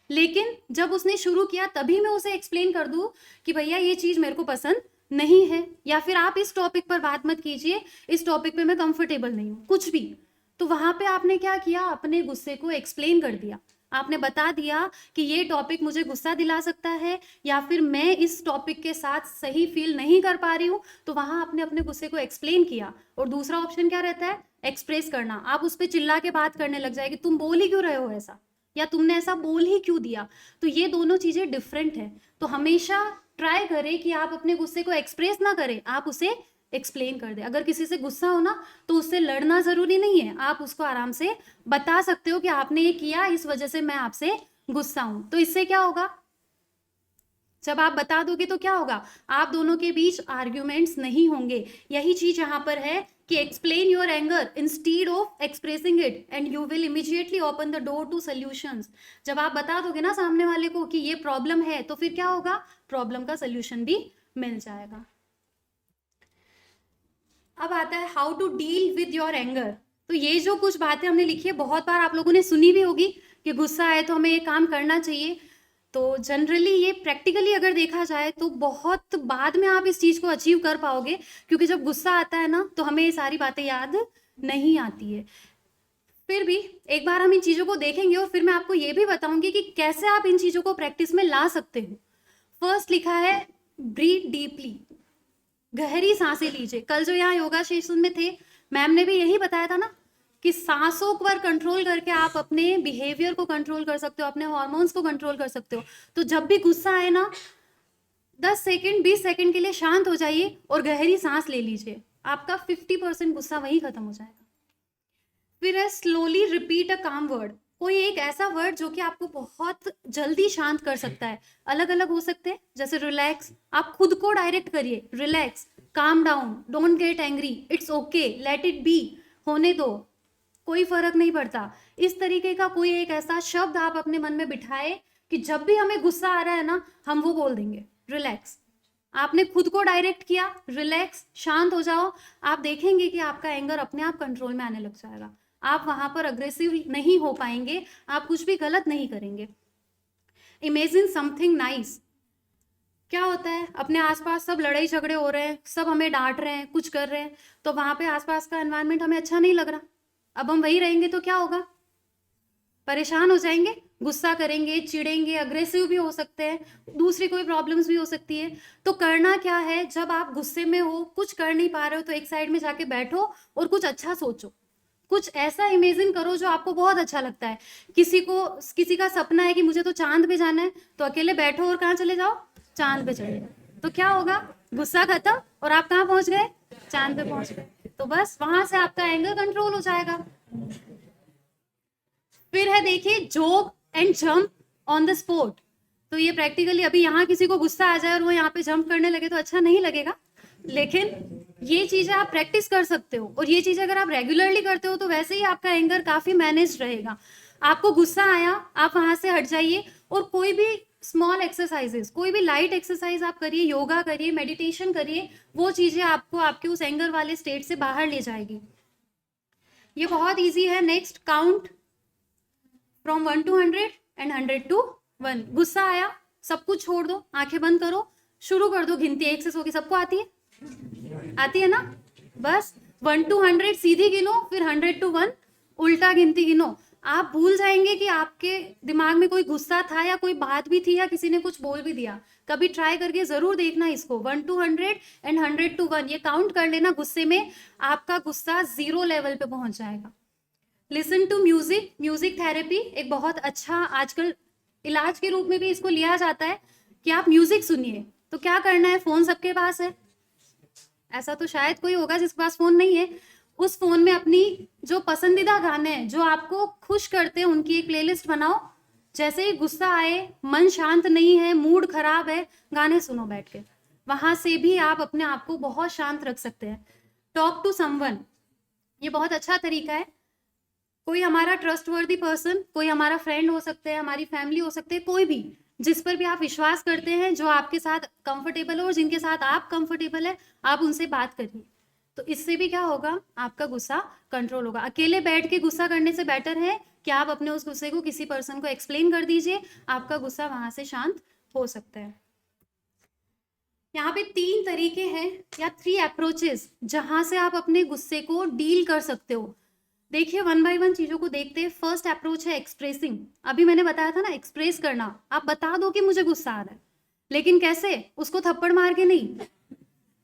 लेकिन जब उसने शुरू किया तभी मैं उसे एक्सप्लेन कर दूं कि भैया ये चीज मेरे को पसंद नहीं है, या फिर आप इस टॉपिक पर बात मत कीजिए, इस टॉपिक पे मैं कंफर्टेबल नहीं हूँ, कुछ भी। तो वहां पे आपने क्या किया, अपने गुस्से को एक्सप्लेन कर दिया। आपने बता दिया कि ये टॉपिक मुझे गुस्सा दिला सकता है, या फिर मैं इस टॉपिक के साथ सही फील नहीं कर पा रही हूँ। तो वहां आपने अपने गुस्से को एक्सप्लेन किया। और दूसरा ऑप्शन क्या रहता है, एक्सप्रेस करना। आप उस पर चिल्ला के बात करने लग जाएगी, तुम बोल ही क्यों रहे हो ऐसा, या तुमने ऐसा बोल ही क्यों दिया। तो ये दोनों चीजें डिफरेंट है। तो हमेशा ट्राई करें कि आप अपने गुस्से को एक्सप्रेस ना करें, आप उसे एक्सप्लेन कर दे। अगर किसी से गुस्सा हो ना तो उससे लड़ना जरूरी नहीं है, आप उसको आराम से बता सकते हो कि आपने ये किया, इस वजह से मैं आपसे गुस्सा हूं। तो इससे क्या होगा, जब आप बता दोगे तो क्या होगा, आप दोनों के बीच आर्ग्यूमेंट्स नहीं होंगे। यही चीज यहाँ पर है कि explain your anger instead of expressing it and you will immediately open the door to solutions. जब आप बता दोगे ना सामने वाले को कि ये प्रॉब्लम है, तो फिर क्या होगा, प्रॉब्लम का सॉल्यूशन भी मिल जाएगा। अब आता है how to deal with your anger. तो ये जो कुछ बातें हमने लिखी है, बहुत बार आप लोगों ने सुनी भी होगी कि गुस्सा आए तो हमें ये काम करना चाहिए। तो जनरली ये प्रैक्टिकली अगर देखा जाए तो बहुत बाद में आप इस चीज को अचीव कर पाओगे, क्योंकि जब गुस्सा आता है ना तो हमें ये सारी बातें याद नहीं आती है। फिर भी एक बार हम इन चीजों को देखेंगे और फिर मैं आपको ये भी बताऊंगी कि कैसे आप इन चीजों को प्रैक्टिस में ला सकते हो। फर्स्ट लिखा है ब्रीथ डीपली, गहरी सांसें लीजिए। कल जो यहाँ योगा सेशन में थे, मैम ने भी यही बताया था ना कि सांसों पर कंट्रोल करके आप अपने बिहेवियर को कंट्रोल कर सकते हो, अपने हार्मोन्स को कंट्रोल कर सकते हो। तो जब भी गुस्सा आए ना, 10 सेकंड 20 सेकंड के लिए शांत हो जाइए और गहरी सांस ले लीजिए। आपका 50% गुस्सा वहीं खत्म हो जाएगा। फिर है स्लोली रिपीट अ काम वर्ड। कोई एक ऐसा वर्ड जो कि आपको बहुत जल्दी शांत कर सकता है। अलग अलग हो सकते हैं, जैसे रिलैक्स, आप खुद को डायरेक्ट करिए, relax, calm down, don't get angry, it's okay, let it be, होने दो, कोई फर्क नहीं पड़ता। इस तरीके का कोई एक ऐसा शब्द आप अपने मन में बिठाए कि जब भी हमें गुस्सा आ रहा है ना, हम वो बोल देंगे, रिलैक्स। आपने खुद को डायरेक्ट किया, रिलैक्स, शांत हो जाओ, आप देखेंगे कि आपका एंगर अपने आप कंट्रोल में आने लग जाएगा। आप वहां पर अग्रेसिव नहीं हो पाएंगे, आप कुछ भी गलत नहीं करेंगे। Imagine something nice. क्या होता है, अपने आसपास सब लड़ाई झगड़े हो रहे हैं, सब हमें डांट रहे हैं, कुछ कर रहे हैं, तो वहां पे आसपास का एनवायरनमेंट हमें अच्छा नहीं लग रहा। अब हम वही रहेंगे तो क्या होगा, परेशान हो जाएंगे, गुस्सा करेंगे, चिढ़ेंगे, अग्रेसिव भी हो सकते हैं, दूसरी कोई प्रॉब्लम्स भी हो सकती है। तो करना क्या है, जब आप गुस्से में हो, कुछ कर नहीं पा रहे हो, तो एक साइड में जाके बैठो और कुछ अच्छा सोचो, कुछ ऐसा इमेजिन करो जो आपको बहुत अच्छा लगता है। किसी का सपना है कि मुझे तो चांद पे जाना है, तो अकेले बैठो और कहाँ चले जाओ, चांद पे चले जाओ। तो क्या होगा, गुस्सा खत्म और आप कहाँ पहुंच गए, चांद पे पहुंच गए। तो बस वहां से आपका एंगर कंट्रोल हो जाएगा। फिर है देखिए joke and jump on the spot. तो ये प्रैक्टिकली अभी यहाँ किसी को गुस्सा आ जाए और वो यहाँ पे जंप करने लगे तो अच्छा नहीं लगेगा, लेकिन ये चीजें आप प्रैक्टिस कर सकते हो, और ये चीजें अगर आप रेगुलरली करते हो तो वैसे ही आपका एंगर काफी मैनेज रहेगा। आपको गुस्सा आया, आप वहां से हट जाइए और कोई भी स्मॉल एक्सरसाइजेस, कोई भी लाइट एक्सरसाइज आप करिए, योगा करिए, मेडिटेशन करिए, वो चीजें आपको आपके उस एंगर वाले स्टेट से बाहर ले जाएगी। ये बहुत ईजी है। Next, count from 1 to 100 and 100 to 1। गुस्सा आया, सब कुछ छोड़ दो, आंखें बंद करो, शुरू कर दो गिनती 1 से 100 की। सबको आती है ना, बस 1 to 100 सीधी गिनो, फिर 100 to 1 उल्टा गिनती गिनो। आप भूल जाएंगे कि आपके दिमाग में कोई गुस्सा था या कोई बात भी थी या किसी ने कुछ बोल भी दिया। कभी ट्राई करके जरूर देखना इसको, 1 to 100 एंड 100 to 1 ये काउंट कर लेना। गुस्से में आपका गुस्सा 0 लेवल पे पहुंच जाएगा। Listen to music, music therapy एक बहुत अच्छा आजकल इलाज के रूप में भी इसको लिया जाता है कि आप म्यूजिक सुनिए। तो क्या करना है, फोन सबके पास है, ऐसा तो शायद कोई होगा जिसके पास फोन नहीं है। उस फोन में अपनी जो पसंदीदा गाने हैं जो आपको खुश करते हैं उनकी एक प्लेलिस्ट बनाओ। जैसे ही गुस्सा आए, मन शांत नहीं है, मूड खराब है, गाने सुनो बैठ के, वहां से भी आप अपने आप को बहुत शांत रख सकते हैं। टॉक टू समवन, ये बहुत अच्छा तरीका है। कोई हमारा ट्रस्टवर्दी पर्सन, कोई हमारा फ्रेंड हो सकते हैं, हमारी फैमिली हो सकते हैं, कोई भी, जिस पर भी आप विश्वास करते हैं, जो आपके साथ कंफर्टेबल हो और जिनके साथ आप कंफर्टेबल है, आप उनसे बात करिए। तो इससे भी क्या होगा, आपका गुस्सा कंट्रोल होगा। अकेले बैठ के गुस्सा करने से बेटर है कि आप अपने उस गुस्से को किसी पर्सन को एक्सप्लेन कर दीजिए, आपका गुस्सा वहां से शांत हो सकता है। यहाँ पे 3 तरीके हैं या 3 अप्रोचेस जहां से आप अपने गुस्से को डील कर सकते हो। देखिए, 1 बाय 1 चीजों को देखते हैं। फर्स्ट अप्रोच है एक्सप्रेसिंग। अभी मैंने बताया था ना, एक्सप्रेस करना। आप बता दो कि मुझे गुस्सा आ रहा है, लेकिन कैसे? उसको थप्पड़ मार के नहीं,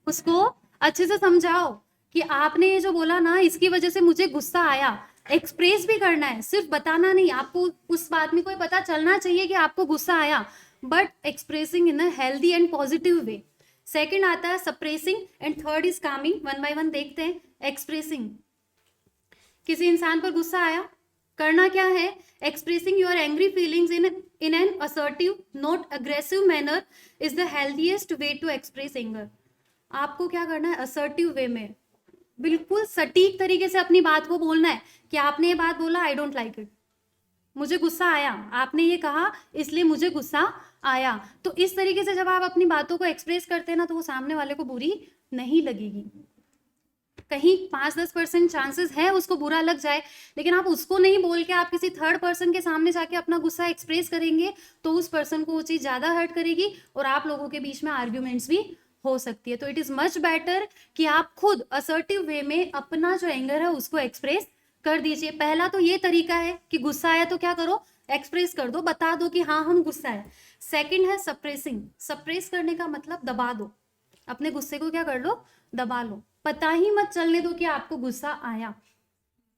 उसको अच्छे से समझाओ कि आपने ये जो बोला ना, इसकी वजह से मुझे गुस्सा आया। एक्सप्रेस भी करना है, सिर्फ बताना नहीं। आपको उस बात में कोई पता चलना चाहिए कि आपको गुस्सा आया, but expressing in a healthy and positive way. Second आता है suppressing and third is calming. 1 by 1 देखते हैं। एक्सप्रेसिंग, किसी इंसान पर गुस्सा आया, करना क्या है? Expressing your angry feelings in an assertive not aggressive manner is the healthiest way to express anger. आपको क्या करना है? असर्टिव वे में, बिल्कुल सटीक तरीके से अपनी बात को बोलना है कि आपने ये बात बोला, आई डोंट लाइक इट, मुझे गुस्सा आया, आपने ये कहा इसलिए मुझे गुस्सा आया। तो इस तरीके से जब आप अपनी बातों को एक्सप्रेस करते हैं ना, तो वो सामने वाले को बुरी नहीं लगेगी। कहीं 5-10% चांसेस है उसको बुरा लग जाए, लेकिन आप उसको नहीं बोल के आप किसी थर्ड पर्सन के सामने जाके अपना गुस्सा एक्सप्रेस करेंगे, तो उस पर्सन को वो चीज ज्यादा हर्ट करेगी और आप लोगों के बीच में आर्ग्यूमेंट्स भी हो सकती है। तो इट इज मच बेटर कि आप खुद असर्टिव वे में अपना जो एंगर है उसको एक्सप्रेस कर दीजिए। पहला तो ये तरीका है कि गुस्सा आया तो क्या करो? एक्सप्रेस कर दो, बता दो कि हाँ हम गुस्सा है। सेकंड है सप्रेसिंग। सप्रेस करने का मतलब दबा दो, अपने गुस्से को क्या कर लो? दबा लो, पता ही मत चलने दो कि आपको गुस्सा आया।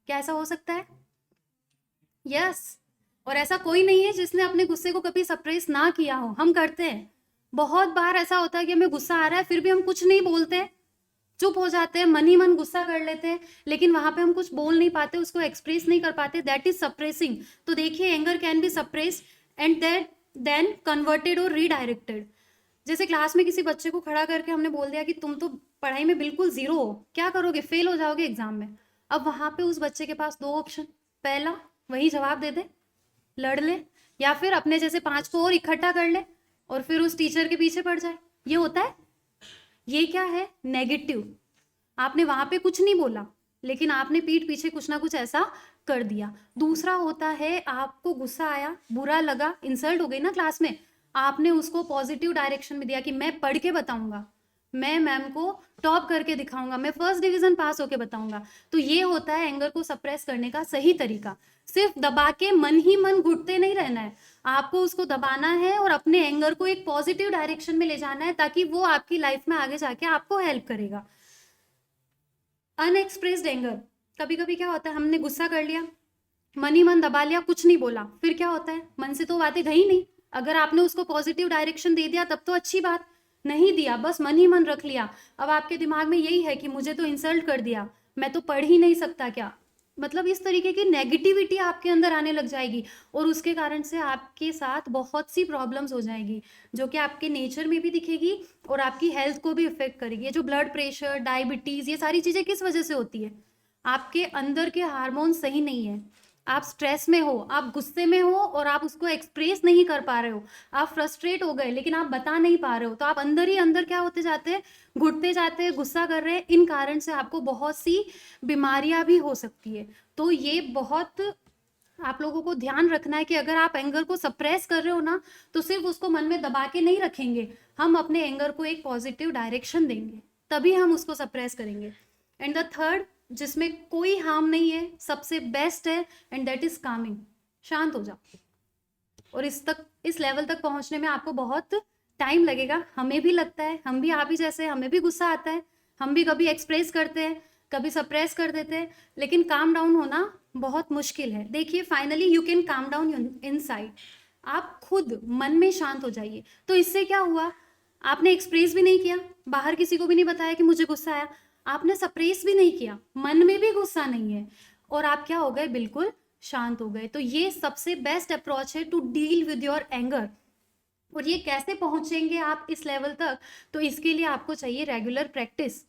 क्या ऐसा हो सकता है? यस। और ऐसा कोई नहीं है जिसने अपने गुस्से को कभी सप्रेस ना किया हो, हम करते हैं। बहुत बार ऐसा होता है कि हमें गुस्सा आ रहा है, फिर भी हम कुछ नहीं बोलते, चुप हो जाते हैं, मन ही मन गुस्सा कर लेते हैं, लेकिन वहां पे हम कुछ बोल नहीं पाते, उसको एक्सप्रेस नहीं कर पाते। That is suppressing. तो देखिए, anger can be suppressed and then converted और रीडायरेक्टेड। जैसे क्लास में किसी बच्चे को खड़ा करके हमने बोल दिया कि तुम तो पढ़ाई में बिल्कुल जीरो हो, क्या करोगे? फेल हो जाओगे एग्जाम में। अब वहां पे उस बच्चे के पास 2 ऑप्शन, पहला वही जवाब दे दे, लड़ ले, या फिर अपने जैसे 5 को और इकट्ठा कर ले और फिर उस टीचर के पीछे पड़ जाए। ये होता है। ये क्या है? नेगेटिव। आपने वहां पे कुछ नहीं बोला, लेकिन आपने पीठ पीछे कुछ ना कुछ ऐसा कर दिया। दूसरा होता है, आपको गुस्सा आया, बुरा लगा, इंसल्ट हो गई ना क्लास में, आपने उसको पॉजिटिव डायरेक्शन में दिया कि मैं पढ़ के बताऊंगा, मैं मैम को टॉप करके दिखाऊंगा, मैं फर्स्ट डिवीजन पास होके बताऊंगा। तो ये होता है एंगर को सप्रेस करने का सही तरीका। सिर्फ दबा के मन ही मन घुटते नहीं रहना है, आपको उसको दबाना है और अपने एंगर को एक पॉजिटिव डायरेक्शन में ले जाना है, ताकि वो आपकी लाइफ में आगे जाके आपको हेल्प करेगा। अनएक्सप्रेस्ड एंगर, कभी कभी क्या होता है, हमने गुस्सा कर लिया, मन ही मन दबा लिया, कुछ नहीं बोला, फिर क्या होता है? मन से तो बातें गई नहीं। अगर आपने उसको पॉजिटिव डायरेक्शन दे दिया तब तो अच्छी बात, नहीं दिया, बस मन ही मन रख लिया। अब आपके दिमाग में यही है कि मुझे तो इंसल्ट कर दिया, मैं तो पढ़ ही नहीं सकता क्या? मतलब इस तरीके की नेगेटिविटी आपके अंदर आने लग जाएगी और उसके कारण से आपके साथ बहुत सी प्रॉब्लम्स हो जाएगी, जो कि आपके नेचर में भी दिखेगी और आपकी हेल्थ को भी इफेक्ट करेगी। ये जो ब्लड प्रेशर, डायबिटीज, ये सारी चीजें किस वजह से होती है? आपके अंदर के हार्मोन सही नहीं है, आप स्ट्रेस में हो, आप गुस्से में हो और आप उसको एक्सप्रेस नहीं कर पा रहे हो, आप फ्रस्ट्रेट हो गए लेकिन आप बता नहीं पा रहे हो, तो आप अंदर ही अंदर क्या होते जाते हैं? घुटते जाते हैं, गुस्सा कर रहे हैं। इन कारण से आपको बहुत सी बीमारियां भी हो सकती है। तो ये बहुत आप लोगों को ध्यान रखना है कि अगर आप एंगर को सप्रेस कर रहे हो ना, तो सिर्फ उसको मन में दबा के नहीं रखेंगे, हम अपने एंगर को एक पॉजिटिव डायरेक्शन देंगे, तभी हम उसको सप्रेस करेंगे। एंड द थर्ड, जिसमें कोई हार्म नहीं है, सबसे बेस्ट है, एंड दैट इज कामिंग। शांत हो जाओ। और इस लेवल तक पहुंचने में आपको बहुत टाइम लगेगा, हमें भी लगता है, हम भी आप ही जैसे, हमें भी गुस्सा आता है, हम भी कभी एक्सप्रेस करते हैं, कभी सप्रेस कर देते हैं, लेकिन काम डाउन होना बहुत मुश्किल है। देखिए, finally you can calm down inside. आप खुद मन में शांत हो जाइए। तो इससे क्या हुआ? आपने एक्सप्रेस भी नहीं किया, बाहर किसी को भी नहीं बताया कि मुझे गुस्सा आया, आपने सप्रेस भी नहीं किया, मन में भी गुस्सा नहीं है, और आप क्या हो गए? बिल्कुल शांत हो गए। तो ये सबसे बेस्ट अप्रोच है to deal with your anger. और ये कैसे पहुंचेंगे आप इस लेवल तक? तो इसके लिए आपको चाहिए रेगुलर प्रैक्टिस।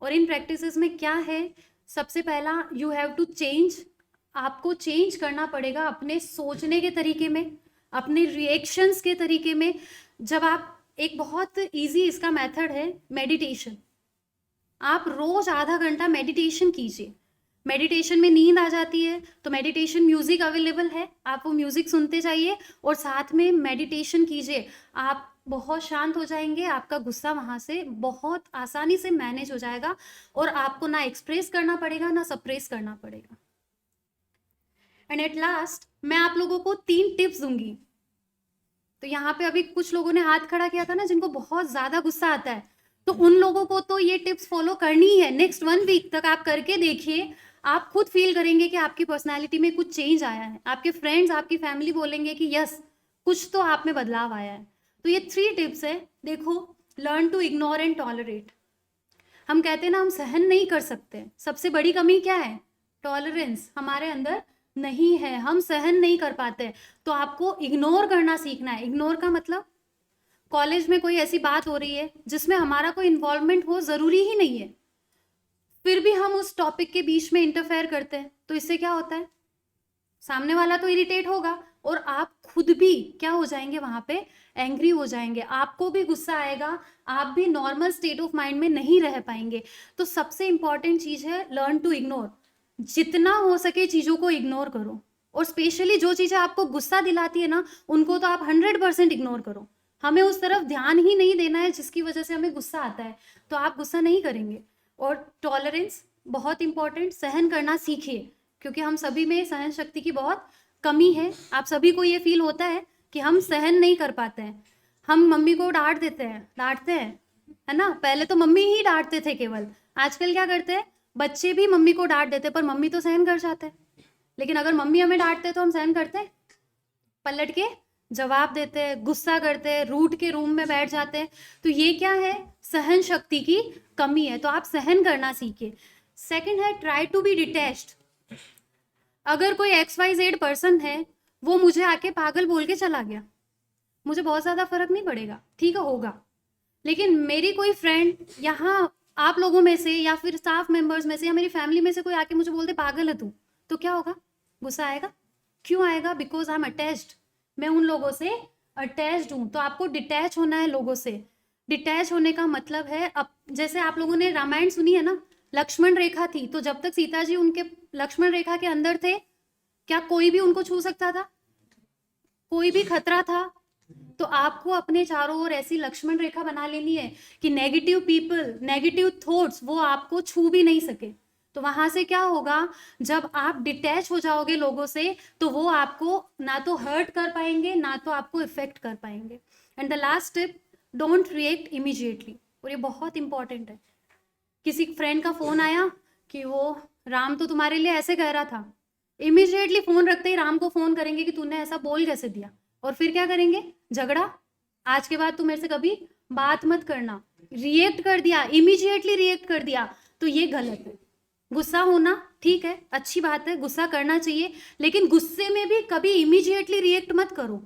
और इन प्रैक्टिसेस में क्या है? सबसे पहला, यू हैव टू चेंज। आपको चेंज करना पड़ेगा अपने सोचने के तरीके में, अपने रिएक्शंस के तरीके में। जब आप, एक बहुत इजी इसका मेथड है मेडिटेशन। आप रोज आधा घंटा मेडिटेशन कीजिए। मेडिटेशन में नींद आ जाती है तो मेडिटेशन म्यूजिक अवेलेबल है, आप वो म्यूजिक सुनते जाइए और साथ में मेडिटेशन कीजिए। आप बहुत शांत हो जाएंगे, आपका गुस्सा वहाँ से बहुत आसानी से मैनेज हो जाएगा और आपको ना एक्सप्रेस करना पड़ेगा ना सप्रेस करना पड़ेगा। एंड एट लास्ट मैं आप लोगों को 3 टिप्स दूंगी। तो यहाँ पे अभी कुछ लोगों ने हाथ खड़ा किया था ना, जिनको बहुत ज्यादा गुस्सा आता है, तो उन लोगों को तो ये टिप्स फॉलो करनी ही है। नेक्स्ट 1 वीक तक आप करके देखिए, आप खुद फील करेंगे कि आपकी पर्सनालिटी में कुछ चेंज आया है। आपके फ्रेंड्स, आपकी फैमिली बोलेंगे कि यस, कुछ तो आप में बदलाव आया है। तो ये 3 टिप्स है। देखो, learn to ignore and tolerate. हम कहते हैं ना, हम सहन नहीं कर सकते। सबसे बड़ी कमी क्या है? टॉलरेंस हमारे अंदर नहीं है, हम सहन नहीं कर पाते। तो आपको इग्नोर करना सीखना है। इग्नोर का मतलब, कॉलेज में कोई ऐसी बात हो रही है जिसमें हमारा कोई इन्वॉल्वमेंट हो, जरूरी ही नहीं है, फिर भी हम उस टॉपिक के बीच में इंटरफेयर करते हैं, तो इससे क्या होता है? सामने वाला तो इरिटेट होगा और आप खुद भी क्या हो जाएंगे? वहां पे एंग्री हो जाएंगे, आपको भी गुस्सा आएगा, आप भी नॉर्मल स्टेट ऑफ माइंड में नहीं रह पाएंगे। तो सबसे इंपॉर्टेंट चीज है लर्न टू इग्नोर। जितना हो सके चीजों को इग्नोर करो, और स्पेशली जो चीजें आपको गुस्सा दिलाती है ना, उनको तो आप 100% इग्नोर करो। हमें उस तरफ ध्यान ही नहीं देना है जिसकी वजह से हमें गुस्सा आता है, तो आप गुस्सा नहीं करेंगे। और टॉलरेंस बहुत इंपॉर्टेंट, सहन करना सीखिए, क्योंकि हम सभी में सहन शक्ति की बहुत कमी है। आप सभी को ये फील होता है कि हम सहन नहीं कर पाते हैं। हम मम्मी को डांटते हैं, है ना? पहले तो मम्मी ही डांटते थे केवल, आजकल क्या करते हैं? बच्चे भी मम्मी को डांट देते, पर मम्मी तो सहन कर जाते हैं। लेकिन अगर मम्मी हमें डांटते तो हम सहन करते हैं? पलट के जवाब देते हैं, गुस्सा करते हैं, रूठ के रूम में बैठ जाते हैं। तो ये क्या है? सहन शक्ति की कमी है। तो आप सहन करना सीखिए। सेकंड है ट्राई टू बी डिटैच्ड। अगर कोई XYZ पर्सन है, वो मुझे आके पागल बोल के चला गया, मुझे बहुत ज्यादा फर्क नहीं पड़ेगा, ठीक है, होगा। लेकिन मेरी कोई फ्रेंड यहाँ आप लोगों में से या फिर स्टाफ मेंबर्स में से या मेरी फैमिली में से कोई आके मुझे बोलते पागल है तू, तो क्या होगा? गुस्सा आएगा। क्यों आएगा? बिकॉज आई एम अटैच्ड, मैं उन लोगों से अटैच्ड हूँ। तो आपको डिटैच होना है लोगों से। डिटैच होने का मतलब है, अब जैसे आप लोगों ने रामायण सुनी है ना, लक्ष्मण रेखा थी, तो जब तक सीता जी उनके लक्ष्मण रेखा के अंदर थे, क्या कोई भी उनको छू सकता था? कोई भी खतरा था? तो आपको अपने चारों ओर ऐसी लक्ष्मण रेखा बना लेनी है कि नेगेटिव पीपल, नेगेटिव थॉट्स वो आपको छू भी नहीं सके। तो वहां से क्या होगा? जब आप डिटैच हो जाओगे लोगों से, तो वो आपको ना तो हर्ट कर पाएंगे, ना तो आपको इफेक्ट कर पाएंगे। And the last tip, don't react immediately. और ये बहुत इंपॉर्टेंट है। किसी फ्रेंड का फोन आया कि वो राम तो तुम्हारे लिए ऐसे कह रहा था, इमीडिएटली फोन रखते ही राम को फोन करेंगे कि तूने ऐसा बोल कैसे दिया, और फिर क्या करेंगे? झगड़ा। आज के बाद तू मेरे से कभी बात मत करना। रिएक्ट कर दिया, इमीडिएटली रिएक्ट कर दिया, तो ये गलत है। गुस्सा होना ठीक है, अच्छी बात है, गुस्सा करना चाहिए, लेकिन गुस्से में भी कभी इमीडिएटली रिएक्ट मत करो।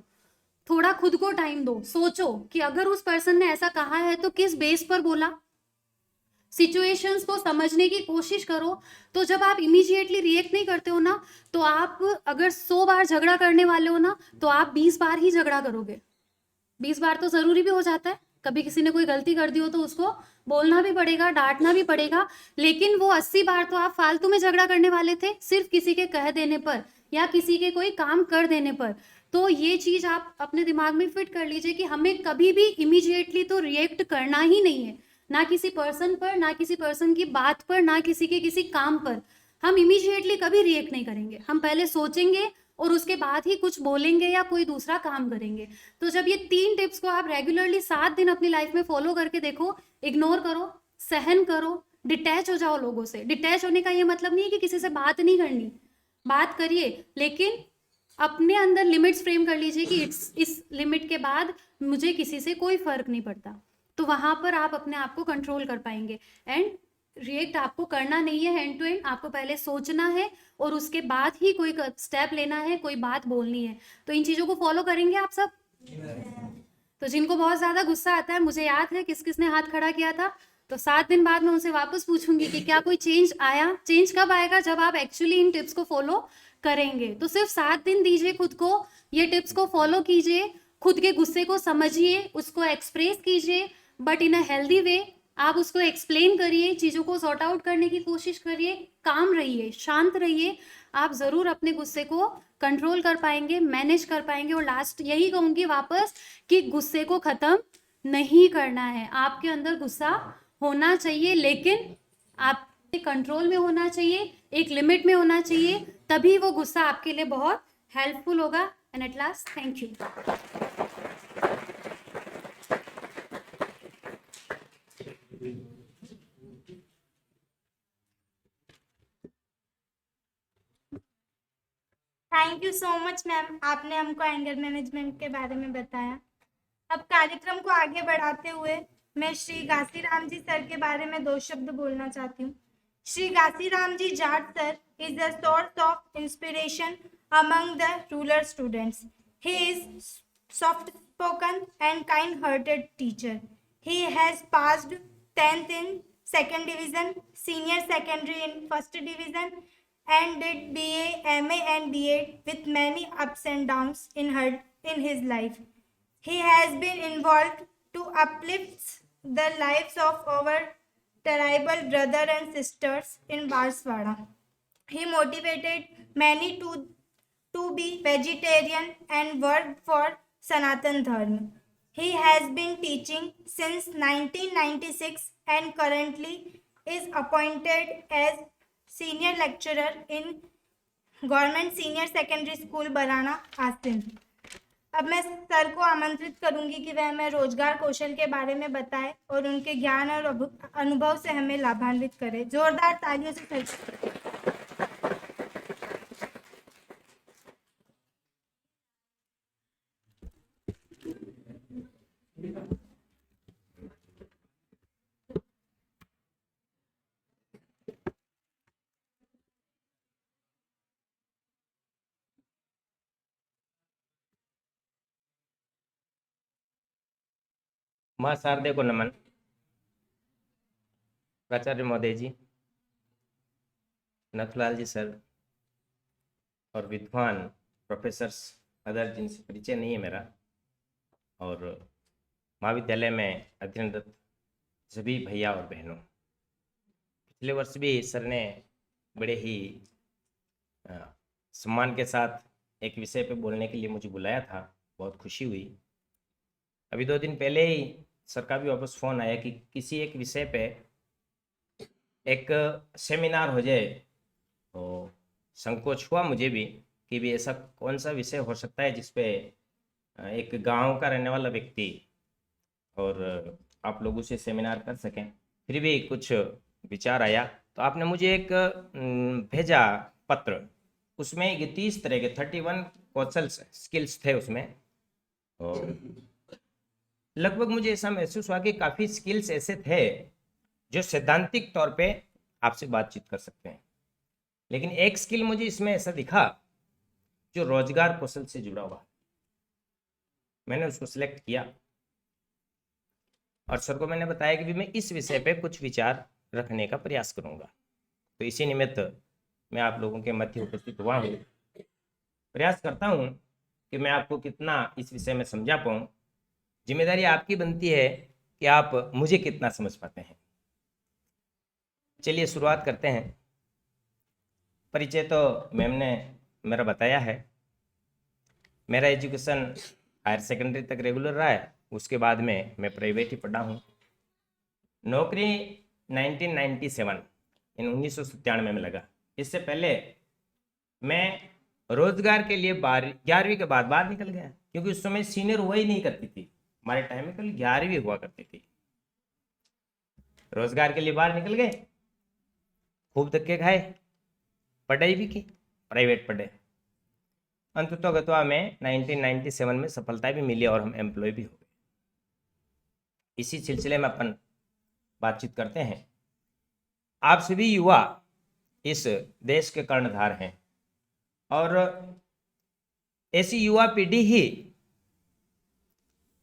थोड़ा खुद को टाइम दो, सोचो कि अगर उस पर्सन ने ऐसा कहा है तो किस बेस पर बोला, सिचुएशंस को समझने की कोशिश करो। तो जब आप इमीडिएटली रिएक्ट नहीं करते हो ना, तो आप अगर 100 बार झगड़ा करने वाले हो ना, तो आप 20 बार ही झगड़ा करोगे। 20 बार तो जरूरी भी हो जाता है, कभी किसी ने कोई गलती कर दी हो तो उसको बोलना भी पड़ेगा, डांटना भी पड़ेगा। लेकिन वो 80 बार तो आप फालतू में झगड़ा करने वाले थे, सिर्फ किसी के कह देने पर या किसी के कोई काम कर देने पर। तो ये चीज आप अपने दिमाग में फिट कर लीजिए कि हमें कभी भी इमीडिएटली तो रिएक्ट करना ही नहीं है, ना किसी पर्सन पर, ना किसी पर्सन की बात पर, ना किसी के किसी काम पर। हम इमीडिएटली कभी रिएक्ट नहीं करेंगे, हम पहले सोचेंगे और उसके बाद ही कुछ बोलेंगे या कोई दूसरा काम करेंगे। तो जब ये 3 टिप्स को आप रेगुलरली 7 दिन अपनी लाइफ में फॉलो करके देखो, इग्नोर करो, सहन करो, डिटैच हो जाओ लोगों से। डिटैच होने का ये मतलब नहीं है कि किसी से बात नहीं करनी, बात करिए, लेकिन अपने अंदर लिमिट्स फ्रेम कर लीजिए कि इस लिमिट के बाद मुझे किसी से कोई फर्क नहीं पड़ता। तो वहां पर आप अपने आप को कंट्रोल कर पाएंगे। एंड रिएक्ट आपको करना नहीं है हैंड टू हैंड, आपको पहले सोचना है और उसके बाद ही कोई स्टेप लेना है, कोई बात बोलनी है। तो इन चीजों को फॉलो करेंगे आप सब? तो जिनको बहुत ज्यादा गुस्सा आता है, मुझे याद है किस किसने हाथ खड़ा किया था, तो 7 दिन बाद मैं उनसे वापस पूछूंगी कि क्या कोई चेंज आया। चेंज कब आएगा? जब आप एक्चुअली इन टिप्स को फॉलो करेंगे। तो सिर्फ 7 दिन दीजिए खुद को, ये टिप्स को फॉलो कीजिए, खुद के गुस्से को समझिए, उसको एक्सप्रेस कीजिए, but in a healthy way. आप उसको एक्सप्लेन करिए, चीज़ों को सॉर्ट आउट करने की कोशिश करिए, काम रहिए, शांत रहिए। आप ज़रूर अपने गुस्से को कंट्रोल कर पाएंगे, मैनेज कर पाएंगे। और लास्ट यही कहूँगी वापस कि गुस्से को ख़त्म नहीं करना है। आपके अंदर गुस्सा होना चाहिए, लेकिन आपके कंट्रोल में होना चाहिए, एक लिमिट में होना चाहिए, तभी वो गुस्सा आपके लिए बहुत हेल्पफुल होगा। And at last, thank you. Thank you so much ma'am, आपने हमको एंगर मैनेजमेंट के बारे में बताया। अब कार्यक्रम को आगे बढ़ाते हुए मैं श्री घासीराम जी सर के बारे में 2 शब्द बोलना चाहती हूँ। Shri Ghasiram ji Jat sir is a source of inspiration among the rural students. He is soft-spoken and kind-hearted teacher. He has passed 10th in 2nd division, senior secondary in 1st division, and did BA, MA and BEd with many ups and downs in his life. He has been involved to uplift the lives of our tribal brothers and sisters in Barswada. He motivated many to be vegetarian and work for Sanatan Dharma. He has been teaching since 1996 and currently is appointed as senior lecturer in Government Senior Secondary School बराना आसिन। अब मैं sir को आमंत्रित करूंगी कि वह हमें रोजगार कौशल के बारे में बताए और उनके ज्ञान और अनुभव से हमें लाभान्वित करे। जोरदार तालियों से सर। माँ शारदे को नमन। प्राचार्य महोदय जी, नथुलाल जी सर और विद्वान प्रोफेसर्स अदर जिनसे परिचय नहीं है मेरा, और महाविद्यालय में अध्ययनरत सभी भैया और बहनों, पिछले वर्ष भी सर ने बड़े ही सम्मान के साथ एक विषय पे बोलने के लिए मुझे बुलाया था। बहुत खुशी हुई। अभी 2 दिन पहले ही सर का भी वापस फ़ोन आया कि किसी एक विषय पे एक सेमिनार हो जाए। तो संकोच हुआ मुझे भी कि भी ऐसा कौन सा विषय हो सकता है जिस पे एक गांव का रहने वाला व्यक्ति और आप लोगों से सेमिनार कर सकें। फिर भी कुछ विचार आया तो आपने मुझे एक भेजा पत्र। उसमें 30 तरह के 31 कौशल स्किल्स थे उसमें, और लगभग मुझे ऐसा महसूस हुआ कि काफ़ी स्किल्स ऐसे थे जो सैद्धांतिक तौर पे आपसे बातचीत कर सकते हैं, लेकिन एक स्किल मुझे इसमें ऐसा दिखा जो रोजगार कौशल से जुड़ा हुआ। मैंने उसको सिलेक्ट किया और सर को मैंने बताया कि भी मैं इस विषय पे कुछ विचार रखने का प्रयास करूंगा। तो इसी निमित्त मैं आप लोगों के मध्य उपस्थित हुआ हूँ। प्रयास करता हूँ कि मैं आपको कितना इस विषय में समझा पाऊँ। जिम्मेदारी आपकी बनती है कि आप मुझे कितना समझ पाते हैं। चलिए शुरुआत करते हैं। परिचय तो मैम ने मेरा बताया है। मेरा एजुकेशन हायर सेकेंडरी तक रेगुलर रहा है, उसके बाद में मैं प्राइवेट ही पढ़ा हूँ। नौकरी 1997 में लगा। इससे पहले मैं रोजगार के लिए 11वीं के बाद बाहर निकल गया, क्योंकि उस समय सीनियर हुआ ही नहीं करती थी। हमारे टाइम में कल 11वीं हुआ करती थी। रोजगार के लिए बाहर निकल गए, खूब धक्के खाए, पढ़ाई भी की, प्राइवेट पढ़े। अंततः में 1997 में सफलता भी मिली और हम एम्प्लॉय भी हो गए। इसी सिलसिले में अपन बातचीत करते हैं। आप सभी युवा इस देश के कर्णधार हैं और ऐसी युवा पीढ़ी ही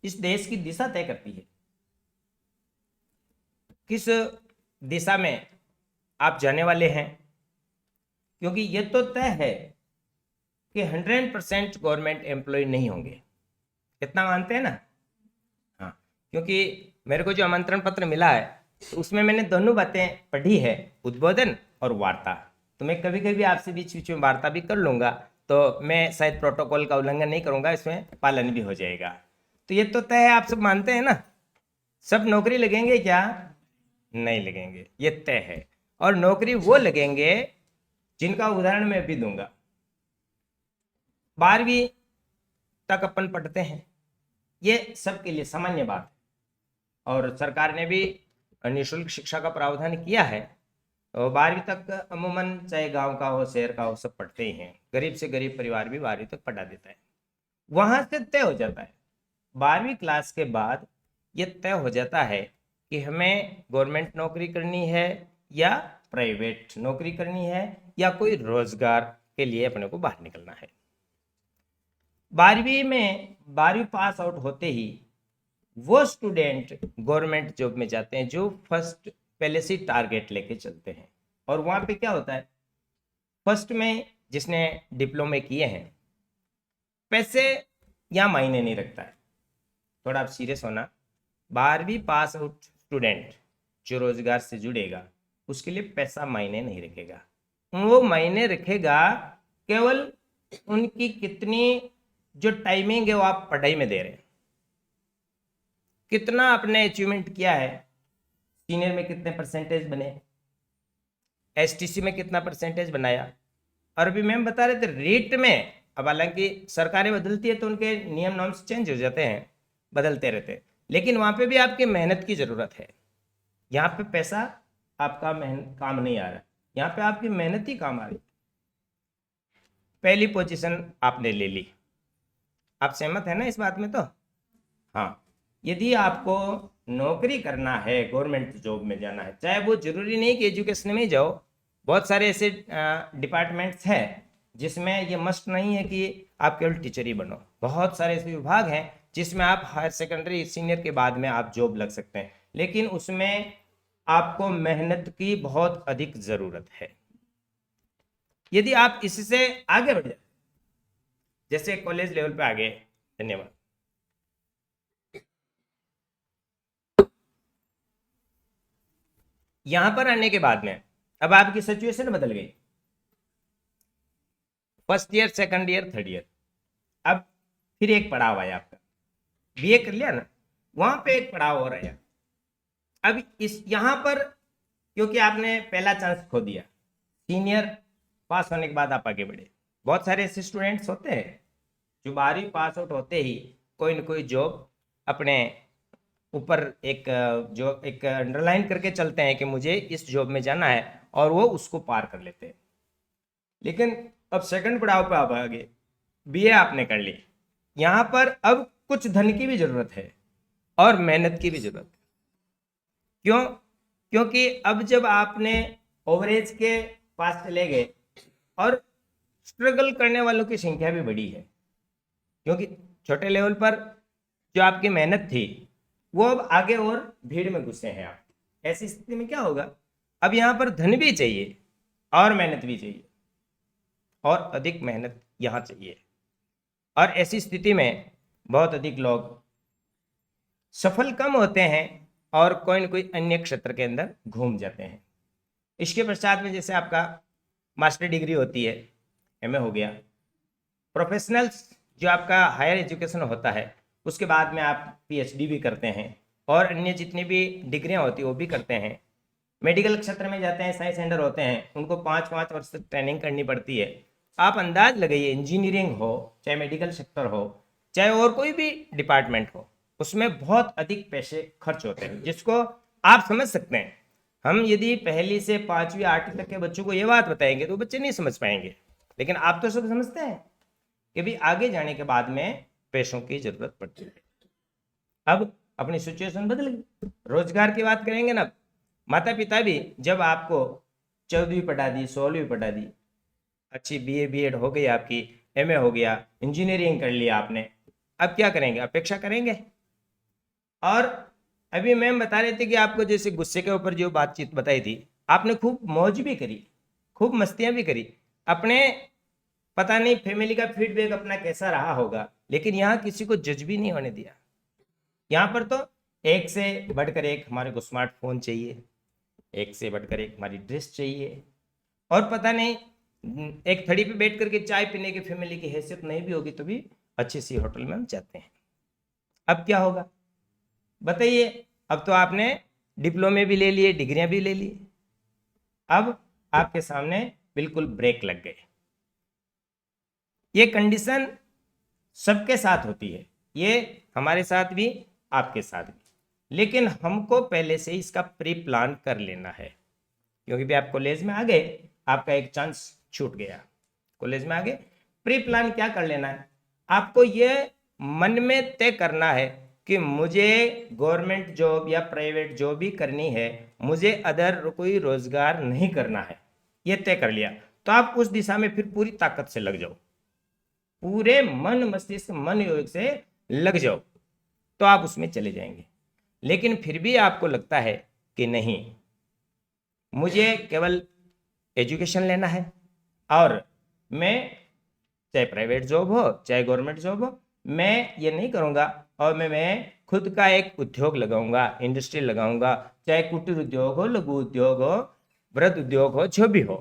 इस देश की दिशा तय करती है। किस दिशा में आप जाने वाले हैं, क्योंकि ये तो तय है कि 100% गवर्नमेंट एम्प्लॉय नहीं होंगे, इतना मानते हैं ना। हाँ, क्योंकि मेरे को जो आमंत्रण पत्र मिला है तो उसमें मैंने दोनों बातें पढ़ी है, उद्बोधन और वार्ता। तो मैं कभी कभी आपसे बीच बीच में वार्ता भी कर लूँगा, तो मैं शायद प्रोटोकॉल का उल्लंघन नहीं करूँगा, इसमें पालन भी हो जाएगा। तो ये तो तय है, आप सब मानते हैं ना। सब नौकरी लगेंगे क्या? नहीं लगेंगे, ये तय है। और नौकरी वो लगेंगे जिनका उदाहरण मैं अभी दूंगा। 12वीं तक अपन पढ़ते हैं, ये सबके लिए सामान्य बात है, और सरकार ने भी निःशुल्क शिक्षा का प्रावधान किया है। और 12वीं तक अमूमन चाहे गांव का हो शहर का हो सब पढ़ते ही हैं, गरीब से गरीब परिवार भी 12वीं तक पढ़ा देता है। वहां से तय हो जाता है 12वीं क्लास के बाद ये तय हो जाता है कि हमें गवर्नमेंट नौकरी करनी है या प्राइवेट नौकरी करनी है या कोई रोजगार के लिए अपने को बाहर निकलना है। 12वीं पास आउट होते ही वो स्टूडेंट गवर्नमेंट जॉब में जाते हैं जो फर्स्ट पहले से टारगेट लेके चलते हैं। और वहां पे क्या होता है, फर्स्ट में जिसने डिप्लोमे किए हैं, पैसे या मायने नहीं रखता है, थोड़ा आप सीरियस होना। 12वीं पास आउट स्टूडेंट जो रोजगार से जुड़ेगा उसके लिए पैसा मायने नहीं रखेगा, वो मायने रखेगा केवल उनकी कितनी जो टाइमिंग है वो आप पढ़ाई में दे रहे हैं, कितना आपने अचीवमेंट किया है, सीनियर में कितने परसेंटेज बने, एसटीसी में कितना परसेंटेज बनाया। और अभी मैम बता रहे थे रेट में, अब हालांकि सरकारें बदलती है तो उनके नियम नॉर्म्स चेंज हो जाते हैं, बदलते रहते हैं, लेकिन वहां पे भी आपकी मेहनत की जरूरत है। यहाँ पे पैसा आपका काम नहीं आ रहा, यहाँ पे आपकी मेहनत ही काम आ रही। पहली पोजीशन आपने ले ली, आप सहमत है ना इस बात में? तो हाँ, यदि आपको नौकरी करना है, गवर्नमेंट जॉब में जाना है, चाहे वो जरूरी नहीं कि एजुकेशन में ही जाओ, बहुत सारे ऐसे डिपार्टमेंट्स हैं जिसमें ये मस्ट नहीं है कि आप केवल टीचर ही बनो। बहुत सारे ऐसे विभाग हैं जिसमें आप हायर सेकेंडरी सीनियर के बाद में आप जॉब लग सकते हैं, लेकिन उसमें आपको मेहनत की बहुत अधिक जरूरत है। यदि आप इससे आगे बढ़ जाए, जैसे कॉलेज लेवल पे आगे, धन्यवाद, यहां पर आने के बाद में अब आपकी सिचुएशन बदल गई, first year, second year, third year, अब फिर एक पड़ाव आया आपका, बीए कर लिया ना, वहां पे एक पड़ाव हो रहा है। अब इस यहां पर क्योंकि आपने पहला चांस खो दिया, सीनियर पास होने के बाद आप आगे बढ़े। बहुत सारे ऐसे स्टूडेंट्स होते हैं जो 12वीं पास आउट होते ही कोई ना कोई जॉब अपने ऊपर एक अंडरलाइन करके चलते हैं कि मुझे इस जॉब में जाना है, और वो उसको पार कर लेते हैं। लेकिन अब सेकंड पड़ाव पे आप आगे, बीए आपने कर ली, यहाँ पर अब कुछ धन की भी जरूरत है और मेहनत की भी जरूरत है। क्यों? क्योंकि अब जब आपने ओवरेज के पास चले गए और स्ट्रगल करने वालों की संख्या भी बढ़ी है, क्योंकि छोटे लेवल पर जो आपकी मेहनत थी वो अब आगे और भीड़ में घुसे हैं आप। ऐसी स्थिति में क्या होगा, अब यहाँ पर धन भी चाहिए और मेहनत भी चाहिए, और अधिक मेहनत यहाँ चाहिए, और ऐसी स्थिति में बहुत अधिक लोग सफल कम होते हैं और कोई न कोई अन्य क्षेत्र के अंदर घूम जाते हैं। इसके पश्चात में जैसे आपका मास्टर डिग्री होती है, एमए हो गया, प्रोफेशनल्स जो आपका हायर एजुकेशन होता है, उसके बाद में आप पीएचडी भी करते हैं और अन्य जितनी भी डिग्रियां होती है वो भी करते हैं। मेडिकल क्षेत्र में जाते हैं, साइंस सेंटर होते हैं, उनको 5-5 वर्ष तक ट्रेनिंग करनी पड़ती है। आप अंदाज लगाइए, इंजीनियरिंग हो, चाहे मेडिकल सेक्टर हो, चाहे और कोई भी डिपार्टमेंट हो, उसमें बहुत अधिक पैसे खर्च होते हैं, जिसको आप समझ सकते हैं। हम यदि पहली से 5वीं 8वीं तक के बच्चों को ये बात बताएंगे तो बच्चे नहीं समझ पाएंगे, लेकिन आप तो सब समझते हैं कि भी आगे जाने के बाद में पैसों की जरूरत पड़ती है। अब अपनी सिचुएशन बदल गई, रोजगार की बात करेंगे ना, माता पिता भी जब आपको 14वीं पढ़ा दी, 16वीं पढ़ा दी, अच्छी बीए बीएड हो गई आपकी, एमए हो गया, इंजीनियरिंग कर लिया आपने, अब क्या करेंगे? अपेक्षा करेंगे। और अभी मैम बता रहे थे कि आपको जैसे गुस्से के ऊपर जो बातचीत बताई थी, आपने खूब मौज भी करी, खूब मस्तियां भी करी, अपने पता नहीं फैमिली का फीडबैक अपना कैसा रहा होगा, लेकिन यहाँ किसी को जज भी नहीं होने दिया। यहाँ पर तो एक से बढ़कर एक हमारे को स्मार्टफोन चाहिए, एक से बढ़कर एक हमारी ड्रेस चाहिए, और पता नहीं एक थड़ी पे बैठ करके चाय पीने की फैमिली की हैसियत नहीं भी होगी तो भी अच्छी सी होटल में हम जाते हैं। अब क्या होगा बताइए? अब तो आपने डिप्लोमे भी ले लिए, डिग्रियां भी ले ली, अब आपके सामने बिल्कुल ब्रेक लग गए। ये कंडीशन सबके साथ होती है, ये हमारे साथ भी, आपके साथ भी, लेकिन हमको पहले से इसका प्री प्लान कर लेना है। क्योंकि भी आप कॉलेज में आ गए, आपका एक चांस छूट गया, कॉलेज में आ गए, प्री प्लान क्या कर लेना है? आपको ये मन में तय करना है कि मुझे गवर्नमेंट जॉब या प्राइवेट जॉब ही करनी है, मुझे अदर कोई रोजगार नहीं करना है। ये तय कर लिया तो आप उस दिशा में फिर पूरी ताकत से लग जाओ, पूरे मन मस्तिष्क मन योग से लग जाओ, तो आप उसमें चले जाएंगे। लेकिन फिर भी आपको लगता है कि नहीं, मुझे केवल एजुकेशन लेना है और मैं चाहे प्राइवेट जॉब हो चाहे गवर्नमेंट जॉब हो, मैं ये नहीं करूँगा और मैं खुद का एक उद्योग लगाऊंगा, इंडस्ट्री लगाऊंगा, चाहे कुटीर उद्योग हो, लघु उद्योग हो, वृहद उद्योग हो, जो भी हो,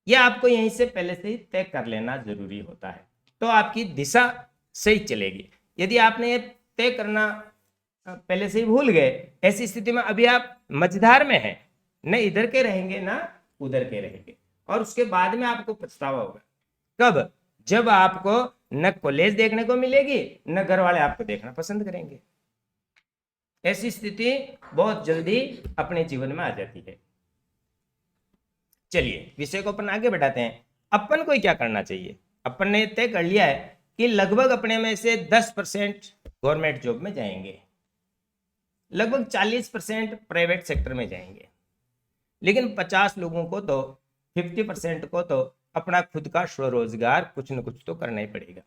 यह आपको यहीं से पहले से ही तय कर लेना जरूरी होता है, तो आपकी दिशा सही चलेगी। यदि आपने ये तय करना पहले से ही भूल गए, ऐसी स्थिति में अभी आप मझधार में हैं, न इधर के रहेंगे ना उधर के रहेंगे, और उसके बाद में आपको पछतावा होगा। कब? जब आपको न कॉलेज देखने को मिलेगी, न घर वाले आपको देखना पसंद करेंगे। ऐसी स्थिति बहुत जल्दी अपने जीवन में आ जाती है। चलिए विषय को अपन आगे बढ़ाते हैं। अपन को क्या करना चाहिए? अपन ने तय कर लिया है कि लगभग अपने में से 10% गवर्नमेंट जॉब में जाएंगे, लगभग 40% प्राइवेट सेक्टर में जाएंगे, लेकिन 50 लोगों को तो 50% को तो अपना खुद का स्वरोजगार कुछ न कुछ तो करना ही पड़ेगा।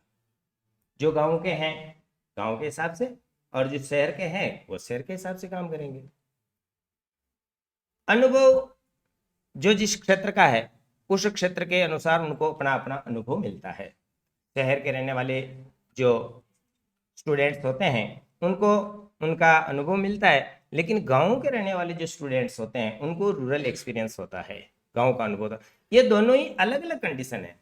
जो गांव के हैं गांव के हिसाब से, और जो शहर के हैं वो शहर के हिसाब से काम करेंगे। अनुभव जो जिस क्षेत्र का है उस क्षेत्र के अनुसार उनको अपना अपना अनुभव मिलता है। शहर के रहने वाले जो स्टूडेंट्स होते हैं उनको उनका अनुभव मिलता है, लेकिन गांव के रहने वाले जो स्टूडेंट्स होते हैं उनको रूरल एक्सपीरियंस होता है, गांव का अनुभव होता है। ये दोनों ही अलग अलग कंडीशन है।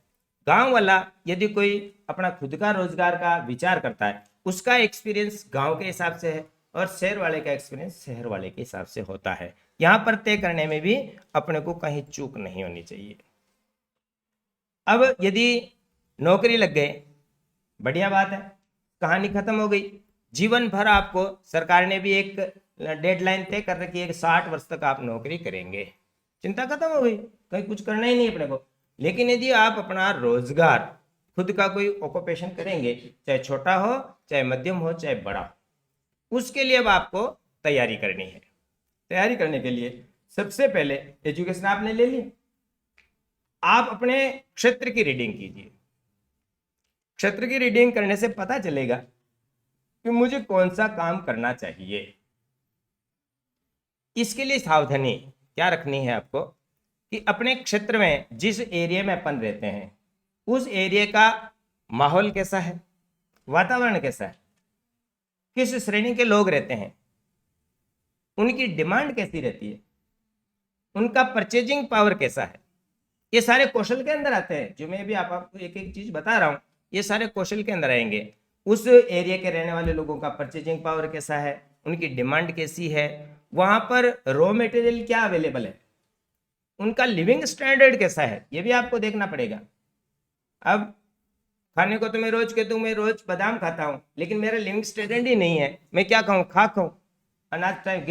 गांव वाला यदि कोई अपना खुद का रोजगार का विचार करता है, उसका एक्सपीरियंस गांव के हिसाब से है, और शहर वाले का एक्सपीरियंस शहर वाले के हिसाब से होता है। यहाँ पर तय करने में भी अपने को कहीं चूक नहीं होनी चाहिए। अब यदि नौकरी लग गए, बढ़िया बात है, कहानी खत्म हो गई। जीवन भर आपको सरकार ने भी एक डेडलाइन तय कर रखी है कि 60 वर्ष तक आप नौकरी करेंगे, चिंता खत्म हो गई, कहीं कुछ करना ही नहीं अपने को। लेकिन यदि आप अपना रोजगार खुद का कोई ऑक्यूपेशन करेंगे, चाहे छोटा हो चाहे मध्यम हो चाहे बड़ा हो, उसके लिए अब आपको तैयारी करनी है। तैयारी करने के लिए सबसे पहले एजुकेशन आपने ले ली, आप अपने क्षेत्र की रीडिंग कीजिए। क्षेत्र की रीडिंग करने से पता चलेगा कि मुझे कौन सा काम करना चाहिए। इसके लिए सावधानी क्या रखनी है आपको कि अपने क्षेत्र में जिस एरिया में अपन रहते हैं उस एरिया का माहौल कैसा है, वातावरण कैसा है, किस श्रेणी के लोग रहते हैं, उनकी डिमांड कैसी रहती है, उनका परचेजिंग पावर कैसा है। ये सारे कौशल के अंदर आते हैं। जो मैं भी आपको एक एक चीज बता रहा हूँ, ये सारे कौशल के अंदर आएंगे। उस एरिया के रहने वाले लोगों का परचेजिंग पावर कैसा है, उनकी डिमांड कैसी है, वहां पर रॉ मटेरियल क्या अवेलेबल है, उनका लिविंग स्टैंडर्ड कैसा है, ये भी आपको देखना पड़ेगा। अब खाने को तो मैं रोज कहता हूँ, मैं रोज बादाम खाता हूँ, लेकिन मेरा लिविंग स्टैंडर्ड ही नहीं है, मैं क्या खाऊं, खाऊं अनाज टाइम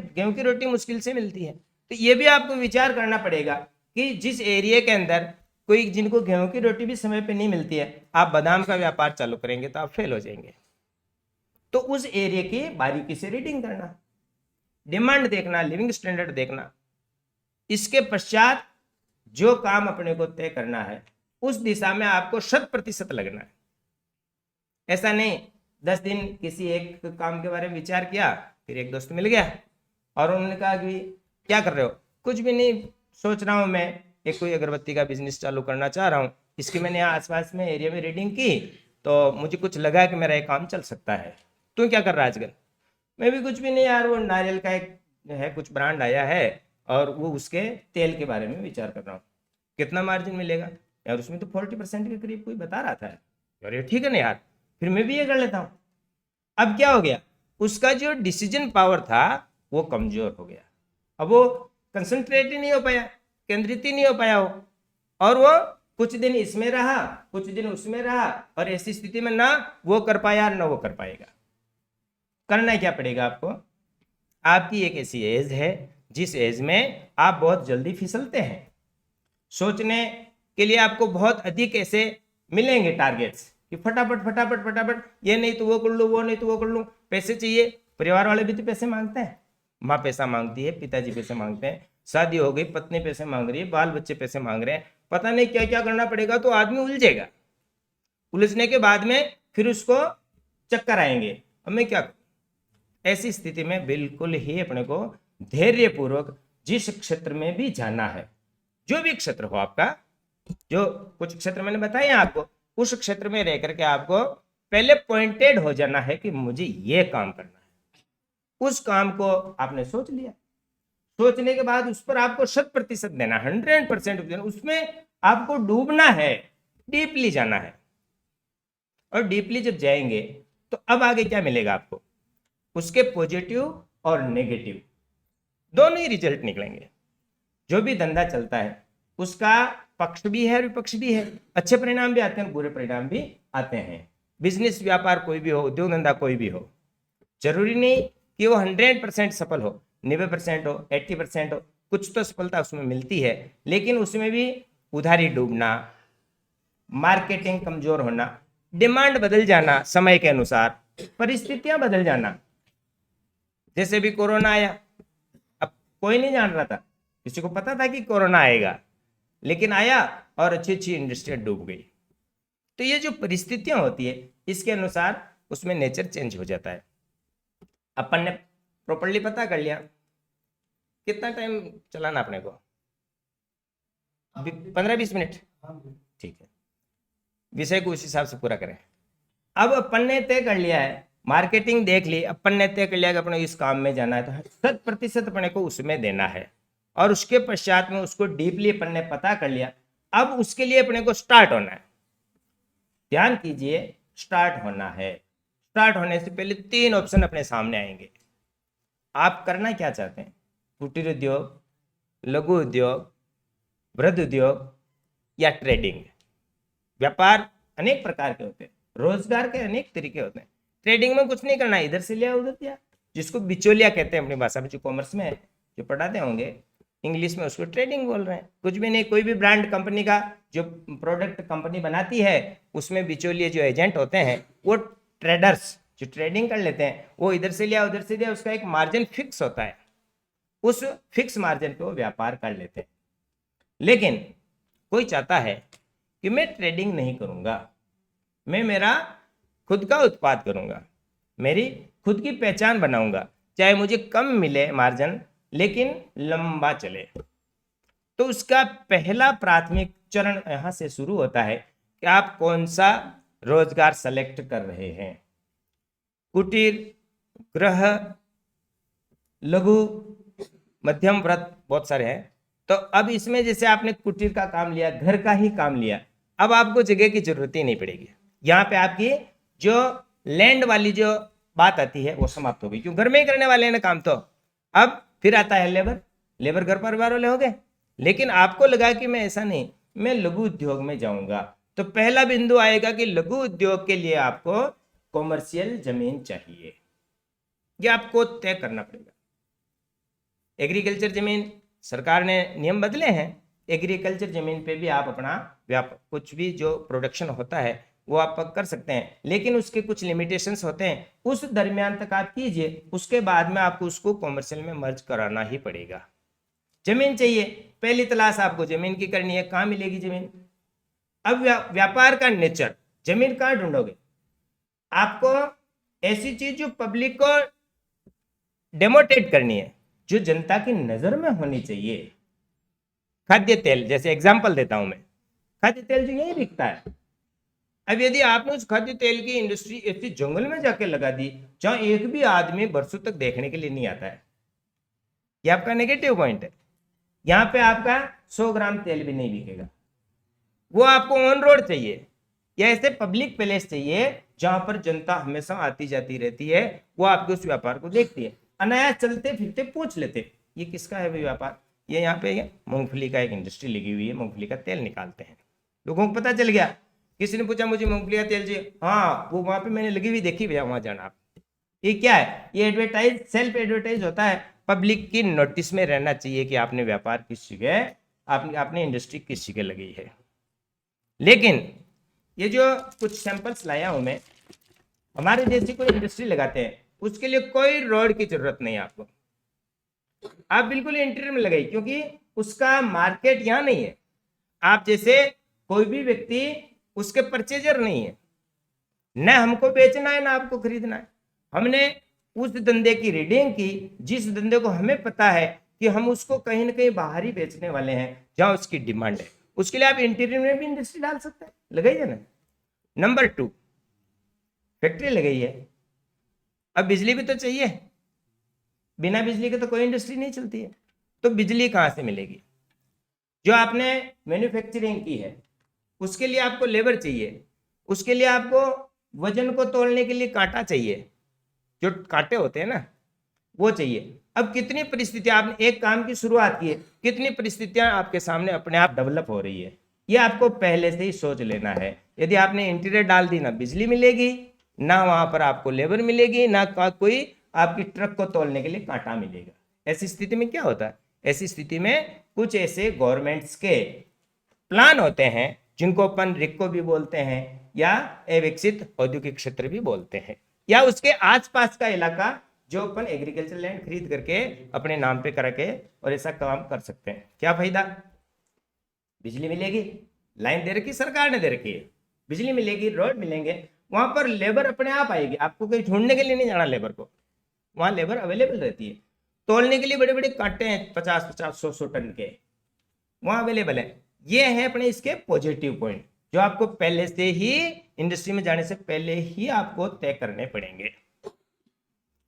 गेहूं की रोटी मुश्किल से मिलती है। तो ये भी आपको विचार करना पड़ेगा कि जिस एरिया के अंदर कोई जिनको गेहूं की रोटी भी समय पे नहीं मिलती है, आप बादाम का व्यापार चालू करेंगे तो आप फेल हो जाएंगे। तो उस एरिया की बारीकी से रीडिंग करना, डिमांड देखना, लिविंग स्टैंडर्ड देखना। इसके पश्चात जो काम अपने को तय करना है उस दिशा में आपको 100% लगना है। ऐसा नहीं 10 दिन किसी एक काम के बारे में विचार किया, फिर एक दोस्त मिल गया और उन्होंने कहा कि क्या कर रहे हो? कुछ भी नहीं, सोच रहा हूँ मैं एक कोई अगरबत्ती का बिजनेस चालू करना चाह रहा हूँ। इसकी मैंने यहाँ आसपास में एरिया में रीडिंग की तो मुझे कुछ लगा कि मेरा ये काम चल सकता है। तू क्या कर रहा है आजकल? मैं भी कुछ भी नहीं यार, वो नारियल का एक है कुछ ब्रांड आया है और वो उसके तेल के बारे में विचार कर रहा हूँ, कितना मार्जिन मिलेगा यार? उसमें तो 40% के करीब कोई बता रहा था यार। ये ठीक है ना यार, फिर मैं भी ये कर लेता हूँ। अब क्या हो गया, उसका जो डिसीजन पावर था वो कमजोर हो गया। अब वो कंसंट्रेट ही नहीं हो पाया, केंद्रित ही नहीं हो पाया वो, और वो कुछ दिन इसमें रहा, कुछ दिन उसमें रहा, और ऐसी स्थिति में ना वो कर पाया ना वो कर पाएगा। करना क्या पड़ेगा आपको? आपकी एक ऐसी एज है जिस एज में आप बहुत जल्दी फिसलते हैं। सोचने के लिए आपको बहुत अधिक ऐसे मिलेंगे टारगेट्स कि फटाफट फटाफट फटाफट, ये नहीं तो वो कर लूँ, वो नहीं तो वो कर लूँ। पैसे चाहिए, परिवार वाले भी तो पैसे मांगते हैं, माँ पैसा मांगती है, पिताजी पैसे मांगते हैं, शादी हो गई, पत्नी पैसे मांग रही है, बाल बच्चे पैसे मांग रहे हैं, पता नहीं क्या क्या करना पड़ेगा। तो आदमी उलझेगा, उलझने के बाद में फिर उसको चक्कर आएंगे, अब मैं क्या करूं? ऐसी स्थिति में बिल्कुल ही अपने को धैर्यपूर्वक जिस क्षेत्र में भी जाना है, जो भी क्षेत्र हो आपका, जो कुछ क्षेत्र मैंने बताए आपको, उस क्षेत्र में रह करके आपको पहले पॉइंटेड हो जाना है कि मुझे ये काम करना है। उस काम को आपने सोच लिया, सोचने के बाद उस पर आपको 100% देना, 100% देना, उसमें आपको डूबना है, डीपली जाना है। और डीपली जब जाएंगे तो अब आगे क्या मिलेगा आपको? उसके पॉजिटिव और नेगेटिव दोनों ही रिजल्ट निकलेंगे। जो भी धंधा चलता है उसका पक्ष भी है और विपक्ष भी है, अच्छे परिणाम भी आते हैं, बुरे परिणाम भी आते हैं। बिजनेस व्यापार कोई भी हो, उद्योग धंधा कोई भी हो, जरूरी नहीं कि वो 100% सफल हो, 90% हो, 80% हो, कुछ तो सफलता उसमें मिलती है, लेकिन उसमें भी उधारी डूबना, मार्केटिंग कमजोर होना, डिमांड बदल जाना, समय के अनुसार परिस्थितियां बदल जाना। जैसे भी कोरोना आया, अब कोई नहीं जान रहा था, किसी को पता था कि कोरोना आएगा, लेकिन आया और अच्छी अच्छी इंडस्ट्री डूब गई। तो ये जो परिस्थितियां होती है इसके अनुसार उसमें नेचर चेंज हो जाता है। अपन ने प्रॉपर्ली पता कर लिया, कितना टाइम चलाना अपने को? 15-20 मिनट, ठीक है। विषय को उस हिसाब से पूरा करें। अब अपन ने तय कर लिया है, मार्केटिंग देख ली, अपन ने तय कर लिया कि अपने इस काम में जाना है, तो 100% अपने को उसमें देना है। और उसके पश्चात में उसको डीपली अपन ने पता कर लिया, अब उसके लिए अपने को स्टार्ट होना है। ध्यान कीजिए, स्टार्ट होना है। स्टार्ट होने से पहले 3 ऑप्शन अपने सामने आएंगे। आप करना क्या चाहते हैं? कुटीर उद्योग, लघु उद्योग, वृद्ध उद्योग या ट्रेडिंग? व्यापार अनेक प्रकार के होते हैं, रोजगार के अनेक तरीके होते हैं। ट्रेडिंग में कुछ नहीं करना, इधर से लिया उधर दिया, जिसको बिचौलिया कहते हैं अपनी भाषा में, जो कॉमर्स में जो पढ़ाते होंगे, इंग्लिश में उसको ट्रेडिंग बोल रहे हैं। कुछ भी नहीं, कोई भी ब्रांड कंपनी का जो प्रोडक्ट कंपनी बनाती है उसमें बिचौलिए जो एजेंट होते हैं, वो ट्रेडर्स जो ट्रेडिंग कर लेते हैं, वो इधर से लिया उधर से दिया, उसका एक मार्जिन फिक्स होता है, उस फिक्स मार्जिन पे वो व्यापार कर लेते हैं। लेकिन कोई चाहता है कि मैं ट्रेडिंग नहीं करूंगा, मैं मेरा खुद का उत्पाद करूंगा, मेरी खुद की पहचान बनाऊंगा, चाहे मुझे कम मिले मार्जिन लेकिन लंबा चले। तो उसका पहला प्राथमिक चरण यहां से शुरू होता है कि आप कौन सा रोजगार सेलेक्ट कर रहे हैं। कुटीर, गृह, लघु, मध्यम, व्रत, बहुत सारे हैं। तो अब इसमें जैसे आपने कुटीर का काम लिया, घर का ही काम लिया, अब आपको जगह की जरूरत ही नहीं पड़ेगी। यहाँ पे आपकी जो लैंड वाली जो बात आती है वो समाप्त हो गई, क्यों? घर में ही करने वाले हैं ना काम। तो अब फिर आता है लेबर, लेबर घर परिवार वाले हो गए। लेकिन आपको लगा कि मैं ऐसा नहीं, मैं लघु उद्योग में जाऊंगा, तो पहला बिंदु आएगा कि लघु उद्योग के लिए आपको कॉमर्शियल जमीन चाहिए, ये आपको तय करना पड़ेगा। एग्रीकल्चर जमीन, सरकार ने नियम बदले हैं, एग्रीकल्चर जमीन पे भी आप अपना व्यापार, कुछ भी जो प्रोडक्शन होता है वो आप कर सकते हैं, लेकिन उसके कुछ लिमिटेशंस होते हैं, उस दरमियान तक आप कीजिए, उसके बाद में आपको उसको कॉमर्शियल में मर्ज कराना ही पड़ेगा। जमीन चाहिए, पहली तलाश आपको जमीन की करनी है, कहाँ मिलेगी जमीन? अब व्यापार का नेचर, जमीन कहाँ ढूंढोगे? आपको ऐसी चीज जो पब्लिक को डेमोटेट करनी है, जो जनता की नजर में होनी चाहिए। खाद्य तेल, जैसे एग्जांपल देता हूं मैं, खाद्य तेल जो यही बिकता है, अब यदि आपने उस खाद्य तेल की इंडस्ट्री ऐसी जंगल में जाके लगा दी जहां एक भी आदमी बरसों तक देखने के लिए नहीं आता है, ये आपका नेगेटिव पॉइंट है। यहाँ पे आपका 100 ग्राम तेल भी नहीं बिकेगा। वो आपको ऑन रोड चाहिए या ऐसे पब्लिक प्लेस चाहिए जहां पर जनता हमेशा आती जाती रहती है, वो आपके उस व्यापार को देखती है। अनायास चलते फिरते पूछ लेते ये किसका है भाई व्यापार, ये यहाँ पे मूंगफली का एक इंडस्ट्री लगी हुई है, मूंगफली का तेल निकालते हैं। लोगों को पता चल गया, किसी ने पूछा मुझे मूंगफली का तेल चाहिए, हाँ वो वहां पे मैंने लगी हुई देखी भैया, वहां जाना आप। ये क्या है, ये एडवर्टाइज, सेल्फ एडवर्टाइज होता है। पब्लिक की नोटिस में रहना चाहिए कि आपने व्यापार किस जगह, आपने इंडस्ट्री किस जगह लगी है। लेकिन ये जो कुछ सैंपल्स लाया हूं मैं, हमारे जैसी कोई इंडस्ट्री लगाते हैं उसके लिए कोई रोड की जरूरत नहीं है आपको, आप बिल्कुल इंटीरियर में लगाइए, क्योंकि उसका मार्केट यहाँ नहीं है। आप जैसे कोई भी व्यक्ति उसके परचेजर नहीं है, न हमको बेचना है ना आपको खरीदना है। हमने उस धंधे की रीडिंग की जिस धंधे को हमें पता है कि हम उसको कहीं ना कहीं बाहर ही बेचने वाले हैं जहां उसकी डिमांड है। उसके लिए आप इंटीरियर में भी इंडस्ट्री डाल सकते हैं, लगाइए ना। नंबर 2, फैक्ट्री लगाई है, अब बिजली भी तो चाहिए, बिना बिजली के तो कोई इंडस्ट्री नहीं चलती है। तो बिजली कहाँ से मिलेगी? जो आपने मैन्युफैक्चरिंग की है उसके लिए आपको लेबर चाहिए, उसके लिए आपको वजन को तोलने के लिए कांटा चाहिए, जो कांटे होते हैं ना वो चाहिए। अब कितनी परिस्थितियां, आपने एक काम की शुरुआत की है, कितनी परिस्थितियां आपके सामने अपने आप डेवलप हो रही है, ये आपको पहले से ही सोच लेना है। यदि आपने इंटीरियर डाल दी, ना बिजली मिलेगी, ना वहां पर आपको लेबर मिलेगी, ना कोई आपकी ट्रक को तोलने के लिए कांटा मिलेगा। ऐसी स्थिति में क्या होता है? ऐसी स्थिति में कुछ ऐसे गवर्नमेंट्स के प्लान होते हैं जिनको अपन रिक्को भी बोलते हैं या अविकसित औद्योगिक क्षेत्र भी बोलते हैं, या उसके आसपास का इलाका जो अपन एग्रीकल्चर लैंड खरीद करके अपने नाम पे करके और ऐसा काम कर सकते हैं। क्या फायदा? बिजली मिलेगी, लाइन दे रखी सरकार ने दे रखी है, बिजली मिलेगी, रोड मिलेंगे, वहां पर लेबर अपने आप आएगी, आपको कहीं ढूंढने के लिए नहीं जाना लेबर को, वहां लेबर अवेलेबल रहती है। तोलने के लिए बड़े बड़े कांटे हैं 50-50, 100-100 टन के, वहां अवेलेबल है। ये है अपने इसके पॉजिटिव पॉइंट जो आपको पहले से ही इंडस्ट्री में जाने से पहले ही आपको तय करने पड़ेंगे।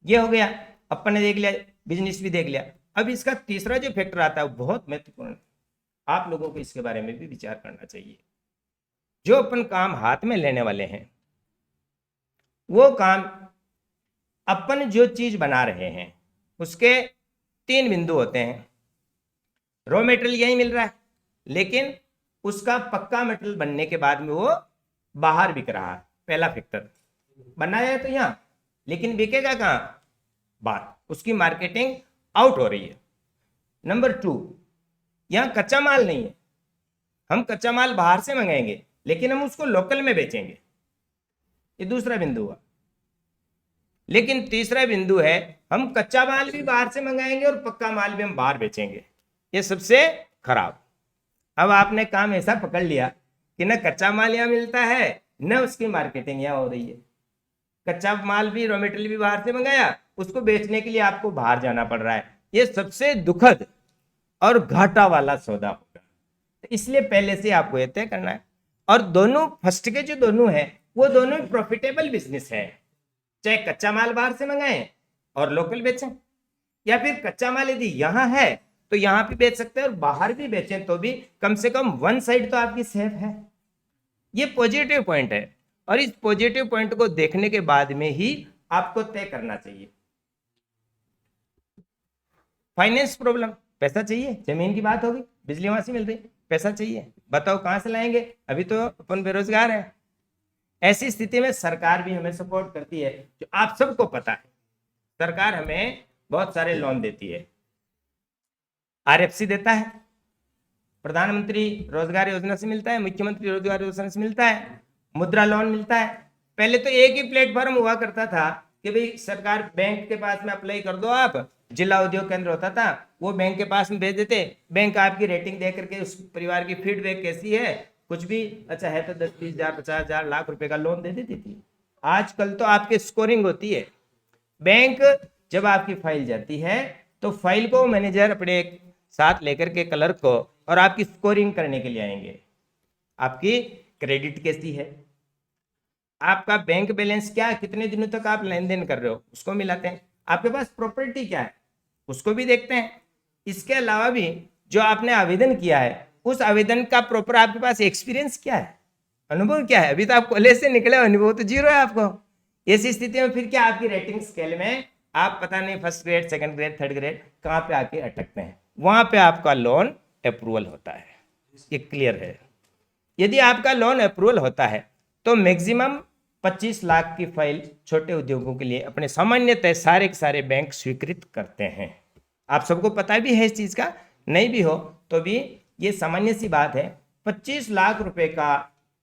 ये हो गया, अपन ने देख लिया, बिजनेस भी देख लिया। अब इसका तीसरा जो फैक्टर आता है वो बहुत महत्वपूर्ण है, आप लोगों को इसके बारे में भी विचार करना चाहिए। जो अपन काम हाथ में लेने वाले हैं वो काम, अपन जो चीज बना रहे हैं उसके 3 बिंदु होते हैं। रॉ मटेरियल यही मिल रहा है, लेकिन उसका पक्का मटेरियल बनने के बाद में वो बाहर बिक रहा है, पहला फैक्टर। बनाया है तो यहाँ, लेकिन बिकेगा कहाँ? बाहर, उसकी मार्केटिंग आउट हो रही है। नंबर 2, यहाँ कच्चा माल नहीं है, हम कच्चा माल बाहर से मंगाएंगे लेकिन हम उसको लोकल में बेचेंगे, ये दूसरा बिंदु हुआ। लेकिन तीसरा बिंदु है, हम कच्चा माल भी बाहर से मंगाएंगे और पक्का माल भी हम बाहर बेचेंगे, ये सबसे खराब। अब आपने काम ऐसा पकड़ लिया कि न कच्चा माल यहाँ मिलता है न उसकी मार्केटिंग यहाँ हो रही है। कच्चा माल भी, रॉ मटेरियल भी बाहर से मंगाया, उसको बेचने के लिए आपको बाहर जाना पड़ रहा है। ये सबसे दुखद और घाटा वाला सौदा होगा, तो इसलिए पहले से आपको यह तय करना है। और दोनों फर्स्ट के जो दोनों है वो दोनों प्रॉफिटेबल बिजनेस है, चाहे कच्चा माल बाहर से मंगाएं और लोकल बेचें, या फिर कच्चा माल यदि यहाँ है तो यहाँ भी बेच सकते हैं और बाहर भी बेचें, तो भी कम से कम वन साइड तो आपकी सेफ है। ये पॉजिटिव पॉइंट है, और इस पॉजिटिव पॉइंट को देखने के बाद में ही आपको तय करना चाहिए। फाइनेंस प्रॉब्लम, पैसा चाहिए, जमीन की बात होगी, बिजली वहां से मिल रही, पैसा चाहिए, बताओ कहां से लाएंगे? अभी तो अपन बेरोजगार हैं। ऐसी स्थिति में सरकार भी हमें सपोर्ट करती है, जो आप सबको पता है। सरकार हमें बहुत सारे लोन देती है, आरएफसी देता है, प्रधानमंत्री रोजगार योजना से मिलता है, मुख्यमंत्री रोजगार योजना से मिलता है, मुद्रा लोन मिलता है। पहले तो एक ही प्लेटफॉर्म हुआ करता था कि भाई सरकार बैंक के पास में अप्लाई कर दो, आप जिला उद्योग केंद्र होता था, वो बैंक के पास में भेज देते, बैंक आपकी रेटिंग दे करके उस परिवार की फीडबैक कैसी है, कुछ भी अच्छा है तो 10-20 हज़ार 50 हज़ार लाख रुपए का लोन दे देती थी। आजकल तो आपकी स्कोरिंग होती है। बैंक जब आपकी फाइल जाती है तो फाइल को मैनेजर अपने साथ लेकर के क्लर्क को और आपकी स्कोरिंग करने के लिए आएंगे। आपकी क्रेडिट कैसी है, आपका बैंक बैलेंस क्या है, कितने दिनों तक आप लेन देन कर रहे हो उसको मिलाते हैं। आपके पास प्रॉपर्टी क्या है उसको भी देखते हैं। इसके अलावा भी जो आपने आवेदन किया है उस आवेदन का प्रॉपर आपके पास एक्सपीरियंस क्या है, अनुभव क्या है। अभी तो आप कॉलेज से निकले, अनुभव तो जीरो है आपको। ऐसी स्थिति में फिर क्या आपकी रेटिंग स्केल में आप पता नहीं first grade, second grade, third grade कहाँ पे आके अटकते हैं, वहां पे आपका लोन अप्रूवल होता है। ये क्लियर है। यदि आपका लोन अप्रूवल होता है तो मैक्सिमम 25 लाख की फाइल छोटे उद्योगों के लिए अपने सामान्यतः सारे के सारे बैंक स्वीकृत करते हैं। आप सबको पता भी है इस चीज का, नहीं भी हो तो भी ये सामान्य सी बात है। 25 लाख रुपए का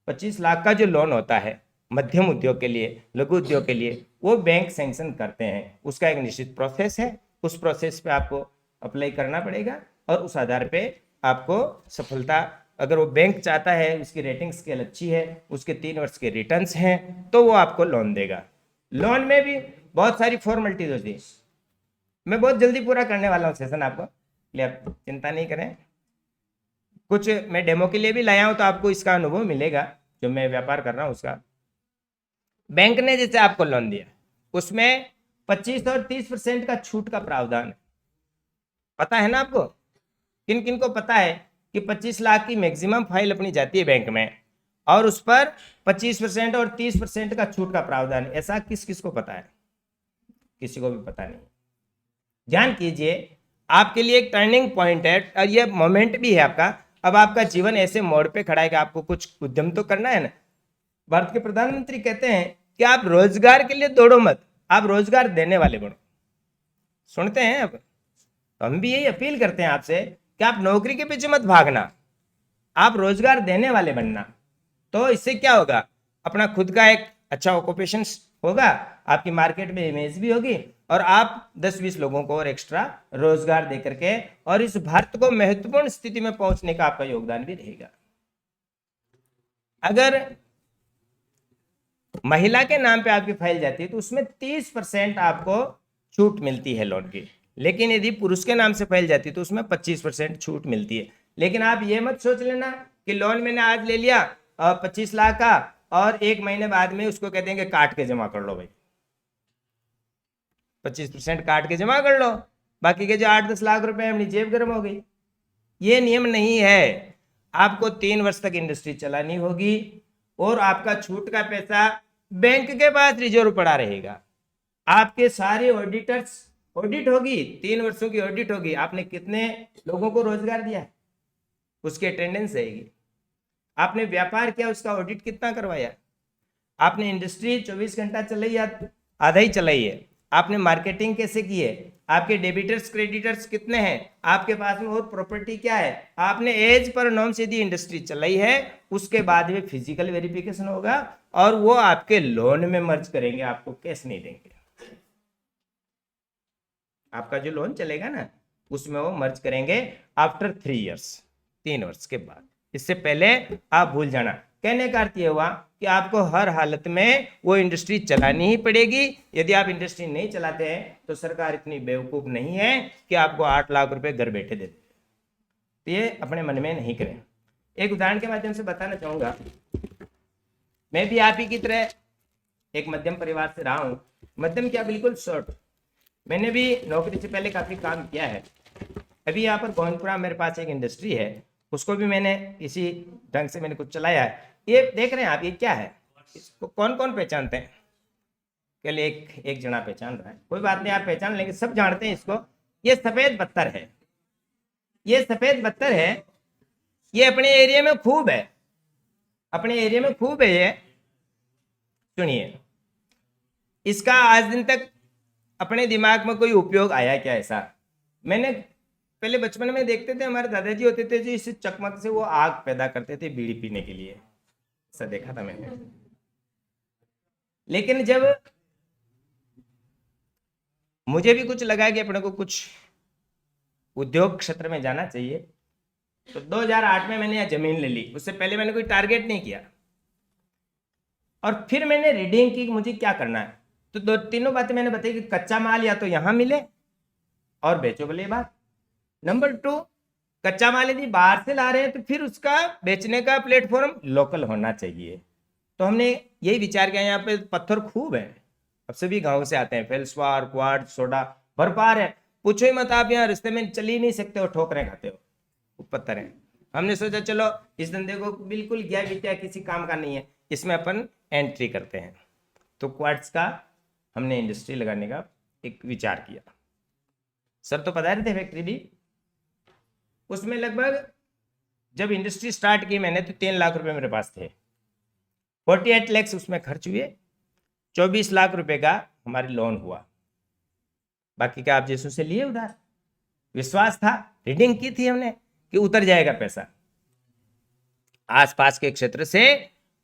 25 लाख का जो लोन होता है मध्यम उद्योग के लिए, लघु उद्योग के लिए, वो बैंक सैंक्शन करते हैं। उसका एक निश्चित प्रोसेस है, उस प्रोसेस पे आपको अप्लाई करना पड़ेगा और उस आधार पे आपको सफलता, अगर वो बैंक चाहता है उसकी रेटिंग स्केल अच्छी है, उसके 3 वर्ष के रिटर्न्स हैं, तो वो आपको लोन देगा। लोन में भी बहुत सारी फॉर्मेलिटीज होती है। मैं बहुत जल्दी पूरा करने वाला हूँ सेशन आपको, इसलिए आप चिंता नहीं करें। कुछ मैं डेमो के लिए भी लाया हूँ तो आपको इसका अनुभव मिलेगा जो मैं व्यापार कर रहा हूँ उसका। बैंक ने जैसे आपको लोन दिया उसमें 25 और 30% का छूट का प्रावधान है। पता है ना आपको, किन किन को पता है कि 25 लाख की मैक्सिमम फाइल अपनी जाती है बैंक में और उस पर 25% और 30% का छूट का प्रावधान है। ऐसा किस किस को पता है? किसी को भी पता नहीं। ध्यान कीजिए, आपके लिए एक टर्निंग पॉइंट है और ये मोमेंट भी है आपका। अब आपका जीवन ऐसे मोड़ पे खड़ा है कि आपको कुछ उद्यम तो करना है ना। भारत के प्रधानमंत्री कहते हैं कि आप रोजगार के लिए दौड़ो मत, आप रोजगार देने वाले बनो। सुनते हैं अब, तो हम भी यही अपील करते हैं आपसे कि आप नौकरी के पीछे मत भागना, आप रोजगार देने वाले बनना। तो इससे क्या होगा, अपना खुद का एक अच्छा ऑक्यूपेशन होगा, आपकी मार्केट में इमेज भी होगी और आप 10-20 लोगों को और एक्स्ट्रा रोजगार दे करके और इस भारत को महत्वपूर्ण स्थिति में पहुंचने का आपका योगदान भी रहेगा। अगर महिला के नाम पे आपकी फाइल जाती है तो उसमें 30% आपको छूट मिलती है लोन की, लेकिन यदि पुरुष के नाम से फाइल जाती है तो उसमें 25% छूट मिलती है। लेकिन आप ये मत सोच लेना कि लोन मैंने आज ले लिया 25 लाख का और 1 महीने बाद में उसको कह देंगे काट के जमा कर लो भाई, 25% काट के जमा कर लो, बाकी के जो 8-10 लाख रुपए अपनी जेब गर्म हो गई। ये नियम नहीं है। आपको 3 वर्ष तक इंडस्ट्री चलानी होगी और आपका छूट का पैसा बैंक के पास रिजर्व पड़ा रहेगा। आपके सारे ऑडिटर्स, ऑडिट होगी, 3 वर्षों की ऑडिट होगी, आपने कितने लोगों को रोजगार दिया है उसकी अटेंडेंस रहेगी। आपने व्यापार किया उसका ऑडिट कितना करवाया, आपने इंडस्ट्री 24 घंटा चलाई या आधा ही चलाई है, आपने मार्केटिंग कैसे की है, आपके डेबिटर्स क्रेडिटर्स कितने हैं, आपके पास में और प्रॉपर्टी क्या है, आपने एज पर नॉर्म्स यदि इंडस्ट्री चलाई है उसके बाद में फिजिकल वेरिफिकेशन होगा और वो आपके लोन में मर्ज करेंगे, आपको कैश नहीं देंगे। आपका जो लोन चलेगा ना उसमें वो मर्ज करेंगे आफ्टर 3 इयर्स, 3 वर्ष के बाद। इससे पहले आप भूल जाना। कहने का अर्थ ये हुआ कि आपको हर हालत में वो इंडस्ट्री चलानी ही पड़ेगी। यदि आप इंडस्ट्री नहीं चलाते हैं तो सरकार इतनी बेवकूफ नहीं है कि आपको 8 लाख रुपए घर बैठे दे दे। तो ये अपने मन में नहीं करें। एक उदाहरण के माध्यम से बताना चाहूंगा। मैं भी आप ही की तरह एक मध्यम परिवार से रहा हूँ। मध्यम क्या, बिल्कुल शॉर्ट। मैंने भी नौकरी से पहले काफी काम किया है। अभी यहाँ पर गोविंदपुरा मेरे पास एक इंडस्ट्री है, उसको भी मैंने इसी ढंग से मैंने कुछ चलाया है। ये देख रहे हैं आप, ये क्या है, इसको कौन कौन पहचानते हैं? कल एक जना पहचान रहा है, कोई बात नहीं, आप पहचान लेंगे, सब जानते हैं इसको। ये सफेद पत्थर है, ये सफेद पत्थर है। ये अपने एरिया में खूब है, अपने एरिया में खूब है ये। सुनिए, इसका आज दिन तक अपने दिमाग में कोई उपयोग आया क्या? ऐसा मैंने पहले बचपन में देखते थे, हमारे दादाजी होते थे जो इस चकमक से वो आग पैदा करते थे बीड़ी पीने के लिए, ऐसा देखा था मैंने। लेकिन जब मुझे भी कुछ लगा कि अपने को कुछ उद्योग क्षेत्र में जाना चाहिए तो 2008 में मैंने यह जमीन ले ली। उससे पहले मैंने कोई टारगेट नहीं किया और फिर मैंने रीडिंग की मुझे क्या करना है। तो दो तीनों बातें मैंने बताई कि कच्चा माल या तो यहाँ मिले और बेचो, बोले बात। नंबर 2, कच्चा माल यदि बाहर से ला रहे हैं तो फिर उसका बेचने का प्लेटफॉर्म लोकल होना चाहिए। तो हमने यही विचार किया। यहाँ पे पत्थर खूब है, अब सभी गांव से आते हैं, फेल्सवार, क्वार्ट्ज, सोडा भरपार है, पूछो ही मत। आप यहाँ रिश्ते में चल ही नहीं सकते हो, ठोकरें खाते हो, वो पत्थर है। हमने सोचा चलो इस धंधे को बिल्कुल गया बिटिया किसी काम का नहीं है, इसमें अपन एंट्री करते हैं। तो क्वार्ट्ज का हमने इंडस्ट्री लगाने का एक विचार किया। सर तो पता रहे थे फैक्ट्री भी, उसमें लगभग जब इंडस्ट्री स्टार्ट की मैंने तो 3 लाख रुपए मेरे पास थे। 48 लाख उसमें खर्च हुए, 24 लाख रुपए का हमारी लोन हुआ, बाकी का आप जैसों से लिए उधार। विश्वास था, रीडिंग की थी हमने कि उतर जाएगा पैसा। आसपास के क्षेत्र से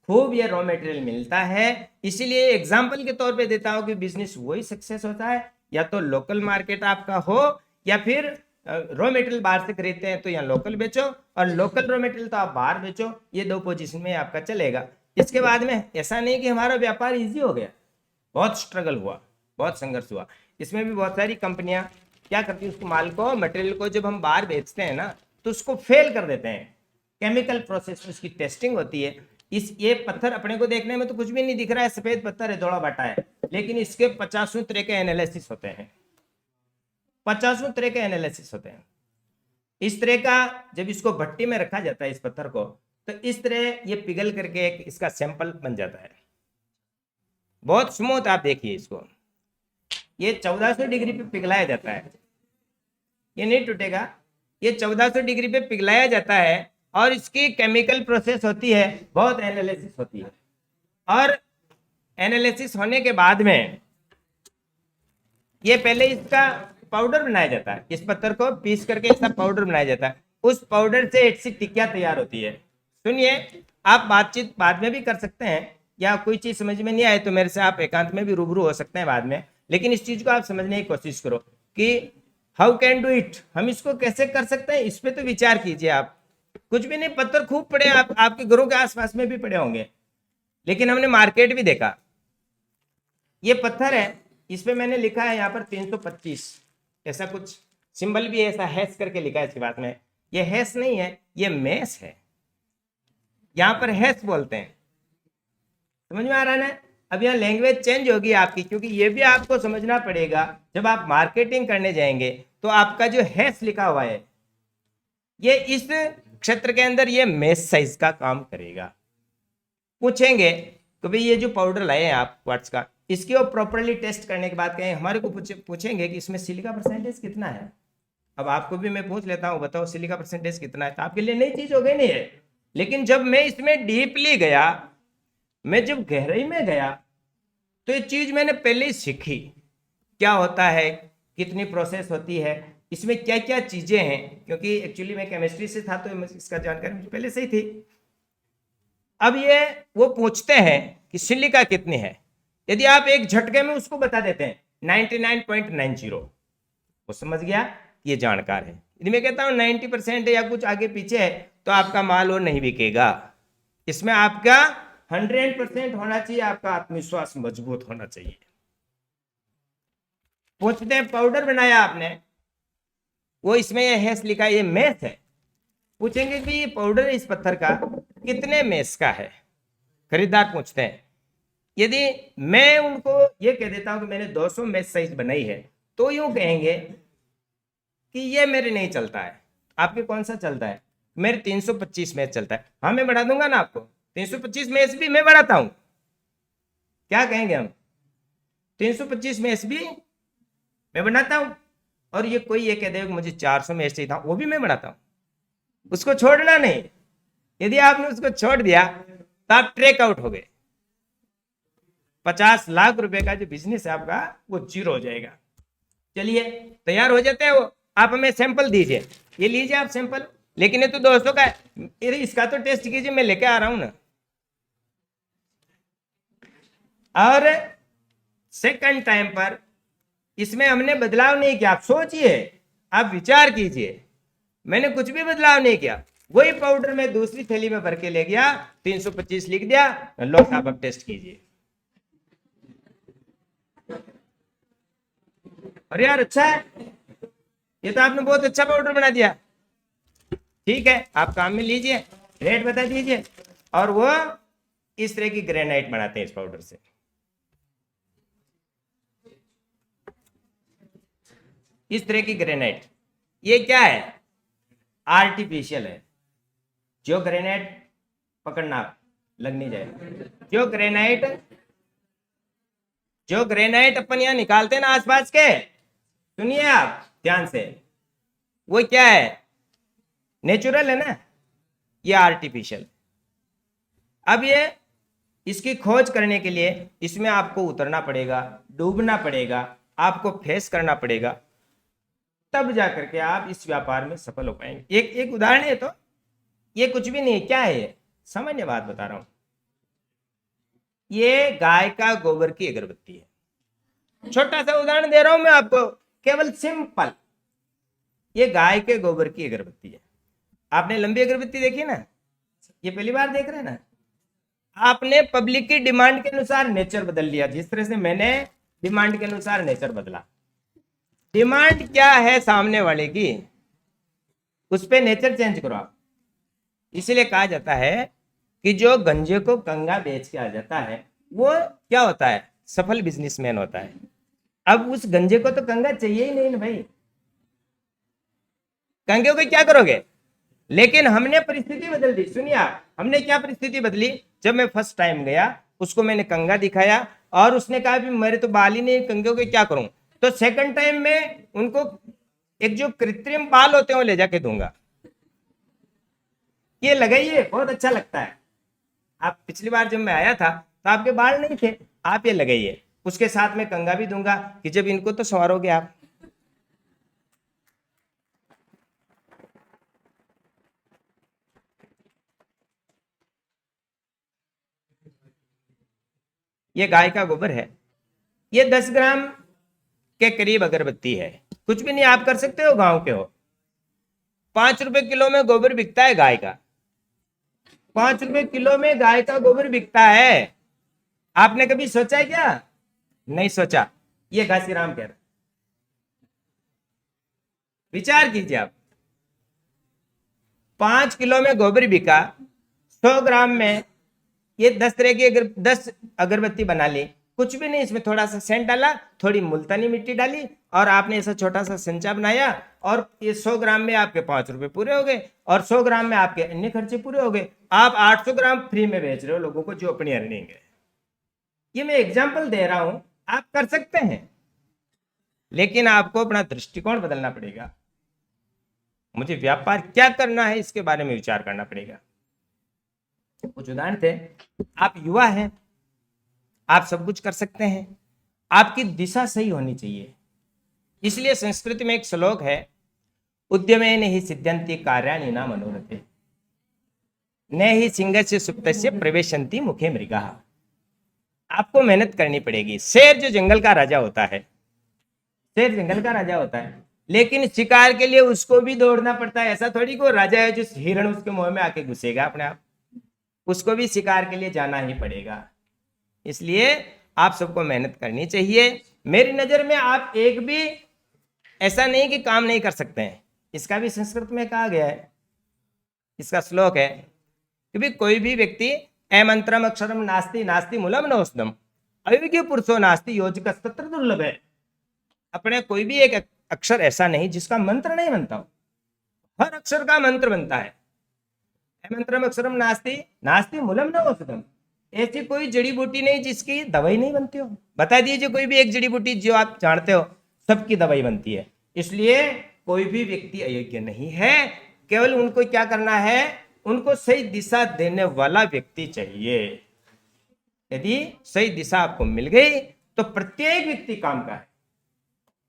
खूब ये रॉ मटेरियल मिलता है, इसीलिए एग्जाम्पल के तौर पे देता हूं कि बिजनेस वही सक्सेस होता है या तो लोकल मार्केट आपका हो या फिर रॉ मटेरियल बाहर से खरीदते हैं तो यहाँ लोकल बेचो और लोकल रॉ मटेरियल तो आप बाहर बेचो। ये 2 पोजीशन में आपका चलेगा। इसके बाद में ऐसा नहीं कि हमारा व्यापार इजी हो गया, बहुत स्ट्रगल हुआ, बहुत संघर्ष हुआ। इसमें भी बहुत सारी कंपनियां क्या करती है, उसको माल को, मटेरियल को जब हम बाहर बेचते हैं ना तो उसको फेल कर देते हैं। केमिकल प्रोसेस में उसकी टेस्टिंग होती है। ये पत्थर अपने को देखने में तो कुछ भी नहीं दिख रहा है, सफेद पत्थर है, धोला भाटा है, लेकिन इसके 50 तरह के एनालिसिस होते हैं, 50 तरह के एनालिसिस होते हैं। इस तरह का जब इसको भट्टी में रखा जाता है इस पत्थर को, तो इस तरह ये पिघल करके एक इसका सैंपल बन जाता है, बहुत स्मूथ। आप देखिए इसको, ये 1400 डिग्री पे पिघलाया जाता है, ये नहीं टूटेगा। ये 1400 डिग्री पे पिघलाया जाता है और इसकी केमिकल प्रोसेस होती है, बहुत एनालिसिस होती है। और एनालिसिस होने के बाद में ये पहले इसका पाउडर बनाया जाता है, इस पत्थर को पीस करके इसका पाउडर बनाया जाता है। उस पाउडर से ऐसी टिक्कियां तैयार होती है। सुनिए, आप बातचीत बाद में भी कर सकते हैं, या कोई चीज समझ में नहीं आए तो मेरे से आप एकांत में भी रूबरू हो सकते हैं बाद में, लेकिन इस चीज को आप समझने की कोशिश करो कि हाउ कैन डू इट, हम इसको कैसे कर सकते हैं, इस पे तो विचार कीजिए। आप कुछ भी नहीं, पत्थर खूब पड़े, आपके घरों के आसपास में भी पड़े होंगे, लेकिन हमने मार्केट भी देखा। ये पत्थर है, इस पे मैंने लिखा है यहाँ पर 325, ऐसा कुछ सिंबल भी है, ऐसा हैश करके लिखा है इसके बाद में। ये हैश नहीं है, ये मैस है, यहाँ पर हैश बोलते हैं। समझ में आ रहा है ना? अब यहाँ लैंग्वेज चेंज होगी आपकी, क्योंकि ये भी आपको समझना पड़ेगा। जब आप मार्केटिंग करने जाएंगे तो आपका जो हैश लिखा हुआ है ये इस क्षेत्र के अंदर ये मेस साइज का काम करेगा। पूछेंगे तो भाई ये जो पाउडर लाए हैं आप क्वार्ट्ज का, इसकी वो प्रॉपरली टेस्ट करने के बाद कहें, हमारे को पूछेंगे कि इसमें सिलिका परसेंटेज कितना है। अब आपको भी मैं पूछ लेता हूँ, बताओ सिलिका परसेंटेज कितना है, तो आपके लिए नई चीज हो गई नहीं है। लेकिन जब मैं इसमें डीपली गया, मैं जब गहराई में गया, तो ये चीज मैंने पहले ही सीखी, क्या होता है, कितनी प्रोसेस होती है, इसमें क्या क्या चीजें हैं, क्योंकि एक्चुअली मैं केमिस्ट्री से था तो इसका जानकारी मुझे पहले से ही थी। अब ये वो पूछते हैं कि सिलिका कितनी है, यदि आप एक झटके में उसको बता देते हैं 99.90, वो समझ गया ये जानकार है। यदि मैं कहता हूँ 90% है या कुछ आगे पीछे है, तो आपका माल वो नहीं बिकेगा। इसमें आपका 100% होना चाहिए, आपका आत्मविश्वास मजबूत होना चाहिए। पूछते हैं पाउडर बनाया आपने, वो इसमें ये हैश लिखा है, ये मेस है। पूछेंगे कि ये पाउडर इस पत्थर का कितने मेस का है, खरीदार पूछते हैं। यदि मैं उनको ये कह देता हूं कि मैंने 200 मेस साइज बनाई है, तो यूं कहेंगे कि ये मेरे नहीं चलता है, आपके कौन सा चलता है, मेरे 325 मेस चलता है। हाँ मैं बढ़ा दूंगा ना आपको, 325 मेस भी मैं बढ़ाता हूं। क्या कहेंगे हम, 325 मेस भी मैं बनाता हूं। और ये कोई ये कह दे मुझे 400 मेस चाहिए था, वो भी मैं बढ़ाता हूं। उसको छोड़ना नहीं, यदि आपने उसको छोड़ दिया तो आप ट्रेक आउट हो गए। 50 लाख रुपए का जो बिजनेस है आपका, वो जीरो हो जाएगा। चलिए तैयार हो जाते हैं वो, आप हमें सैंपल दीजिए, ये लीजिए आप सैंपल, लेकिन ये तो 200 का है, इसका तो टेस्ट कीजिए, मैं लेके आ रहा हूं ना। और सेकंड टाइम पर इसमें हमने बदलाव नहीं किया। आप सोचिए, आप विचार कीजिए, मैंने कुछ भी बदलाव नहीं किया। वही पाउडर मैं दूसरी थैली में भर के ले गया, 325 लिख दिया, लो साहब अब टेस्ट कीजिए। अरे यार अच्छा है, ये तो आपने बहुत अच्छा पाउडर बना दिया। ठीक है, आप काम में लीजिए, रेट बता दीजिए। और वो इस तरह की ग्रेनाइट बनाते हैं इस पाउडर से। इस तरह की ग्रेनाइट, ये क्या है? आर्टिफिशियल है। जो ग्रेनाइट पकड़ना लग नहीं जाए, जो ग्रेनाइट अपन यहां निकालते हैं ना आसपास के, सुनिए आप ध्यान से, वो क्या है? नेचुरल है ना, ये आर्टिफिशियल। अब ये इसकी खोज करने के लिए इसमें आपको उतरना पड़ेगा, डूबना पड़ेगा, आपको फेस करना पड़ेगा, तब जाकर के आप इस व्यापार में सफल हो पाएंगे। एक उदाहरण है, तो ये कुछ भी नहीं है। क्या है ये? सामान्य बात बता रहा हूं। ये गाय का गोबर की अगरबत्ती है। छोटा सा उदाहरण दे रहा हूं मैं आपको, केवल सिंपल। ये गाय के गोबर की अगरबत्ती है। आपने लंबी अगरबत्ती देखी ना, ये पहली बार देख रहे हैं ना। आपने पब्लिक की डिमांड के अनुसार नेचर बदल लिया, जिस तरह से मैंने डिमांड के अनुसार नेचर बदला। डिमांड क्या है सामने वाले की, उस पे नेचर चेंज करो आप। इसलिए कहा जाता है कि जो गंजे को कंगा बेच के आ जाता है वो क्या होता है? सफल बिजनेसमैन होता है। अब उस गंजे को तो कंगा चाहिए ही नहीं ना भाई, कंगे को क्या करोगे? लेकिन हमने परिस्थिति बदल दी। सुनिए आप, हमने क्या परिस्थिति बदली? जब मैं फर्स्ट टाइम गया, उसको मैंने कंगा दिखाया और उसने कहा भी मेरे तो बाल ही नहीं, कंगे को क्या करूं? तो सेकंड टाइम में उनको एक जो कृत्रिम बाल होते हैं वो ले जाके दूंगा, ये लगाइए, बहुत अच्छा लगता है। आप पिछली बार जब मैं आया था तो आपके बाल नहीं थे, आप ये लगाइए। उसके साथ में कंगा भी दूंगा कि जब इनको तो संवारोगे आप। ये गाय का गोबर है, ये 10 ग्राम के करीब अगरबत्ती है। कुछ भी नहीं आप कर सकते हो, गांव के हो। 5 रुपए किलो में गोबर बिकता है गाय का। 5 रुपए किलो में गाय का गोबर बिकता है। आपने कभी सोचा है क्या? नहीं सोचा। ये घासीराम कह रहा, विचार कीजिए आप। 5 किलो में गोबर बिका, 100 ग्राम में ये 10 तरह की 10 अगरबत्ती बना ली। कुछ भी नहीं, इसमें थोड़ा सा सेंट डाला, थोड़ी मुल्तानी मिट्टी डाली और आपने ऐसा छोटा सा संचा बनाया और ये 100 ग्राम में आपके 5 रुपए पूरे हो गए और 100 ग्राम में आपके अन्य खर्चे पूरे हो गए। आप 800 ग्राम फ्री में बेच रहे हो लोगों को, जो अपनी अर्निंग है। ये मैं एग्जाम्पल दे रहा हूं, आप कर सकते हैं, लेकिन आपको अपना दृष्टिकोण बदलना पड़ेगा। मुझे व्यापार क्या करना है इसके बारे में विचार करना पड़ेगा। कुछ उदाहरण थे। आप युवा हैं, आप सब कुछ कर सकते हैं, आपकी दिशा सही होनी चाहिए। इसलिए संस्कृत में एक श्लोक है, उद्यमेन हि सिद्ध्यन्ति कार्याणि न मनोरथे, न हि सिंहस्य सुप्तस्य प्रवेशन्ति मुखे मृगाः। आपको मेहनत करनी पड़ेगी। शेर जो जंगल का राजा होता है, शेर जंगल का राजा होता है, लेकिन शिकार के लिए उसको भी दौड़ना पड़ता है। ऐसा थोड़ी को राजा है जो हिरण उसके मुंह में आके घुसेगा अपने आप, उसको भी शिकार के लिए जाना ही पड़ेगा। इसलिए आप सबको मेहनत करनी चाहिए। मेरी नजर में आप एक भी ऐसा नहीं कि काम नहीं कर सकते हैं। इसका भी संस्कृत में कहा गया है, इसका श्लोक है कि भी कोई भी व्यक्ति अमंत्रम अक्षरम नास्ति नास्ति मूलम नौषधम अविज्ञ पुरुषो नास्ति योजकस्तत्र दुर्लभ है। अपने कोई भी एक अक्षर ऐसा नहीं जिसका मंत्र नहीं बनता हो, हर अक्षर का मंत्र बनता है। अमंत्रम अक्षरम नास्ति नास्ति मूलम नौषधम, ऐसी कोई जड़ी बूटी नहीं जिसकी दवाई नहीं बनती हो। बता दीजिए कोई भी एक जड़ी बूटी जो आप जानते हो, सबकी दवाई बनती है। इसलिए कोई भी व्यक्ति अयोग्य नहीं है, केवल उनको क्या करना है, उनको सही दिशा देने वाला व्यक्ति चाहिए। यदि सही दिशा आपको मिल गई तो प्रत्येक व्यक्ति काम का है।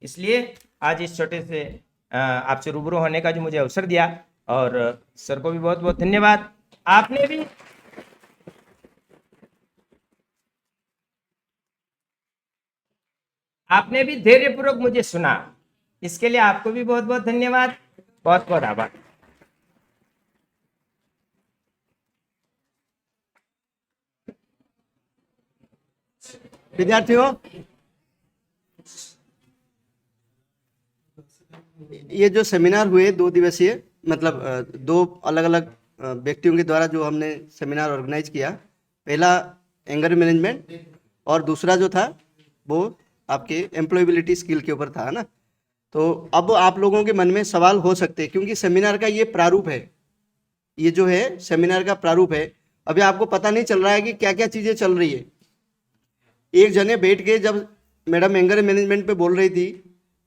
इसलिए आज इस छोटे से आपसे रूबरू होने का जो मुझे अवसर दिया, और सर को भी बहुत बहुत धन्यवाद। आपने भी धैर्यपूर्वक मुझे सुना, इसके लिए आपको भी बहुत बहुत धन्यवाद, बहुत बहुत आभार। विद्यार्थियों, ये जो सेमिनार हुए 2 दिवसीय, मतलब 2 अलग अलग व्यक्तियों के द्वारा जो हमने सेमिनार ऑर्गेनाइज किया, पहला एंगर मैनेजमेंट और दूसरा जो था वो आपके एम्प्लॉयबिलिटी स्किल के ऊपर था, है ना। तो अब आप लोगों के मन में सवाल हो सकते हैं, क्योंकि सेमिनार का ये प्रारूप है, ये जो है सेमिनार का प्रारूप है। अभी आपको पता नहीं चल रहा है कि क्या क्या चीज़ें चल रही है। एक जने बैठ के जब मैडम एंगर मैनेजमेंट पे बोल रही थी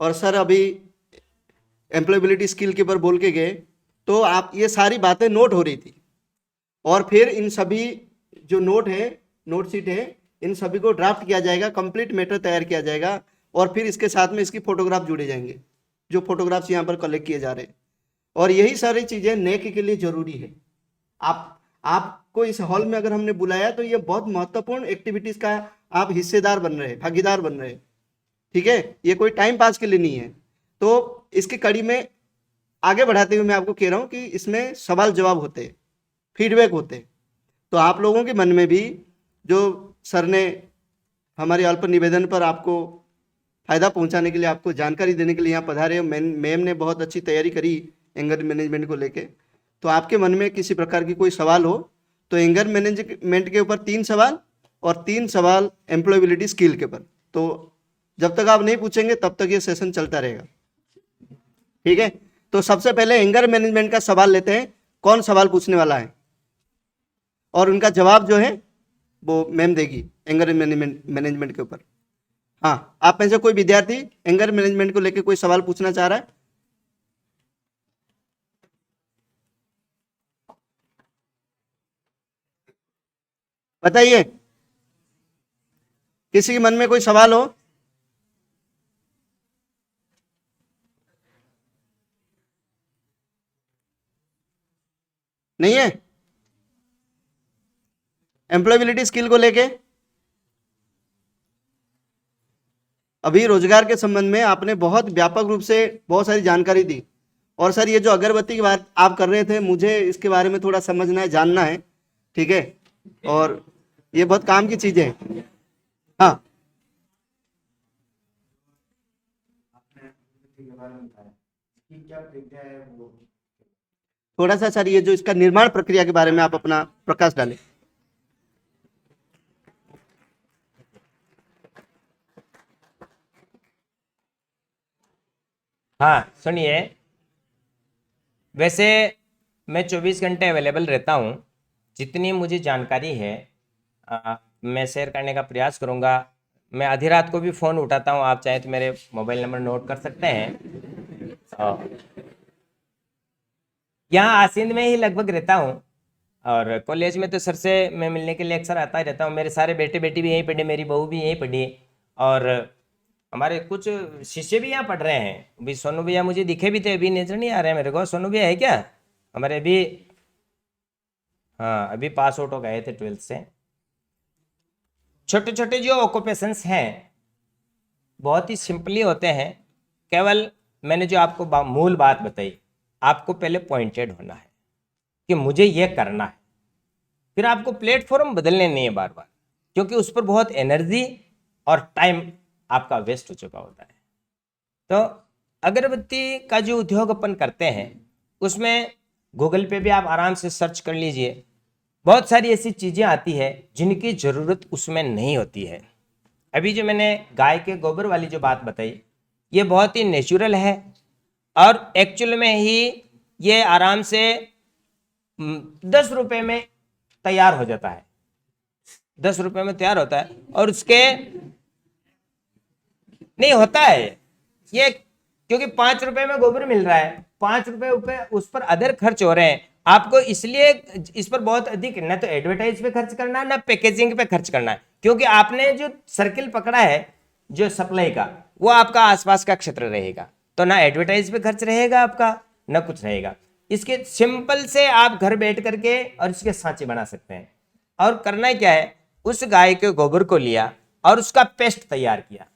और सर अभी एम्प्लॉयबिलिटी स्किल के ऊपर बोल के गए, तो आप ये सारी बातें नोट हो रही थी, और फिर इन सभी जो नोट है, नोट शीट है, इन सभी को ड्राफ्ट किया जाएगा, कंप्लीट मैटर तैयार किया जाएगा, और फिर इसके साथ में इसकी फोटोग्राफ जुड़े जाएंगे, जो फोटोग्राफ्स यहाँ पर कलेक्ट किए जा रहे हैं। और यही सारी चीज़ें नेक के लिए जरूरी है। आपको इस हॉल में अगर हमने बुलाया तो ये बहुत महत्वपूर्ण एक्टिविटीज़ का आप हिस्सेदार बन रहे हैं, भागीदार बन रहे हैं, ठीक है। ये कोई टाइम पास के लिए नहीं है। तो इसकी कड़ी में आगे बढ़ाते हुए मैं आपको कह रहा हूँ कि इसमें सवाल जवाब होते हैं, फीडबैक होते हैं। तो आप लोगों के मन में भी जो सर ने हमारे अल्प निवेदन पर आपको फ़ायदा पहुंचाने के लिए, आपको जानकारी देने के लिए यहाँ पधारे, मैम ने बहुत अच्छी तैयारी करी एंगर मैनेजमेंट को लेके। तो आपके मन में किसी प्रकार की कोई सवाल हो तो एंगर मैनेजमेंट के ऊपर 3 सवाल और 3 सवाल एम्प्लॉयबिलिटी स्किल के ऊपर। तो जब तक आप नहीं पूछेंगे तब तक ये सेशन चलता रहेगा, ठीक है। तो सबसे पहले एंगर मैनेजमेंट का सवाल लेते हैं, कौन सवाल पूछने वाला है, और उनका जवाब जो है वो मैम देगी एंगर मैनेजमेंट के ऊपर। हाँ, आप में से कोई विद्यार्थी एंगर मैनेजमेंट को लेकर कोई सवाल पूछना चाह रहा है? बताइए, किसी के मन में कोई सवाल हो? नहीं है? एम्प्लॉयबिलिटी स्किल को लेके अभी रोजगार के संबंध में आपने बहुत व्यापक रूप से बहुत सारी जानकारी दी। और सर ये जो अगरबत्ती की बात आप कर रहे थे, मुझे इसके बारे में थोड़ा समझना है, जानना है, ठीक है। और ये बहुत काम की चीजें हैं। हाँ, थोड़ा सा सर ये जो इसका निर्माण प्रक्रिया के बारे में आप अपना प्रकाश डालें। हाँ सुनिए, वैसे मैं 24 घंटे अवेलेबल रहता हूँ। जितनी मुझे जानकारी है मैं शेयर करने का प्रयास करूँगा। मैं आधी रात को भी फ़ोन उठाता हूँ, आप चाहे तो मेरे मोबाइल नंबर नोट कर सकते हैं। यहाँ आसिंद में ही लगभग रहता हूँ, और कॉलेज में तो सर से मैं मिलने के लिए अक्सर आता ही रहता हूँ। मेरे सारे बेटे बेटी भी यहीं पढ़े, मेरी बहू भी यहीं पढ़ी, और हमारे कुछ शिष्य भी यहाँ पढ़ रहे हैं। अभी सोनू भैया मुझे दिखे भी थे, अभी नजर नहीं आ रहे हैं मेरे को। सोनू भैया है क्या हमारे? अभी हाँ, अभी पास आउट हो गए थे 12th से। छोटे छोटे जो ऑक्यूपेशंस हैं बहुत ही सिंपली होते हैं। केवल मैंने जो आपको मूल बात बताई, आपको पहले पॉइंटेड होना है कि मुझे ये करना है। फिर आपको प्लेटफॉर्म बदलने नहीं है बार बार, क्योंकि उस पर बहुत एनर्जी और टाइम आपका वेस्ट हो चुका होता है। तो अगरबत्ती का जो उद्योग अपन करते हैं उसमें गूगल पे भी आप आराम से सर्च कर लीजिए, बहुत सारी ऐसी चीज़ें आती है जिनकी ज़रूरत उसमें नहीं होती है। अभी जो मैंने गाय के गोबर वाली जो बात बताई, ये बहुत ही नेचुरल है, और एक्चुअल में ही ये आराम से 10 रुपये में तैयार हो जाता है। 10 रुपये में तैयार होता है, और उसके नहीं होता है ये, क्योंकि 5 रुपए में गोबर मिल रहा है, 5 रुपए उस पर अदर खर्च हो रहे हैं। आपको इसलिए इस पर बहुत अधिक न तो एडवर्टाइज पे खर्च करना है, न पैकेजिंग पे खर्च करना है, क्योंकि आपने जो सर्किल पकड़ा है जो सप्लाई का, वो आपका आसपास का क्षेत्र रहेगा। तो ना एडवर्टाइज पे खर्च रहेगा आपका, न कुछ रहेगा। इसके सिंपल से आप घर बैठ करके और इसके सांचे बना सकते हैं। और करना क्या है, उस गाय के गोबर को लिया और उसका पेस्ट तैयार किया।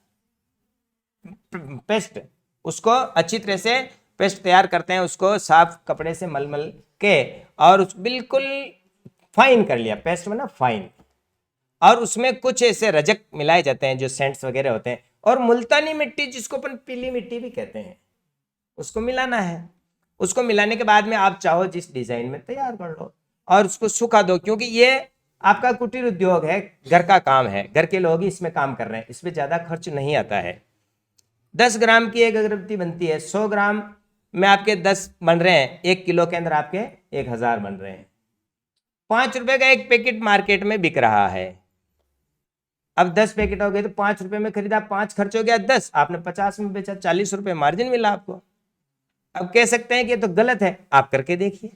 पेस्ट, उसको अच्छी तरह से पेस्ट तैयार करते हैं, उसको साफ कपड़े से मल के और उस बिल्कुल फाइन कर लिया। पेस्ट में ना फाइन, और उसमें कुछ ऐसे रजक मिलाए जाते हैं जो सेंट्स वगैरह होते हैं, और मुल्तानी मिट्टी जिसको अपन पीली मिट्टी भी कहते हैं, उसको मिलाना है। उसको मिलाने के बाद में आप चाहो जिस डिजाइन में तैयार कर लो और उसको सुखा दो, क्योंकि ये आपका कुटीर उद्योग है, घर का काम है, घर के लोग ही इसमें काम कर रहे हैं, इसमें ज्यादा खर्च नहीं आता है। 10 ग्राम की एक अगरबत्ती बनती है, 100 ग्राम में आपके 10 बन रहे हैं, 1 किलो के अंदर आपके 1000 बन रहे हैं। 5 रुपए का एक पैकेट मार्केट में बिक रहा है। अब 10 पैकेट हो गए तो 5 रुपए में खरीदा, 5 खर्च हो गया 10, आपने 50 में बेचा, 40 रुपए मार्जिन मिला आपको। अब कह सकते हैं कि ये तो गलत है, आप करके देखिए।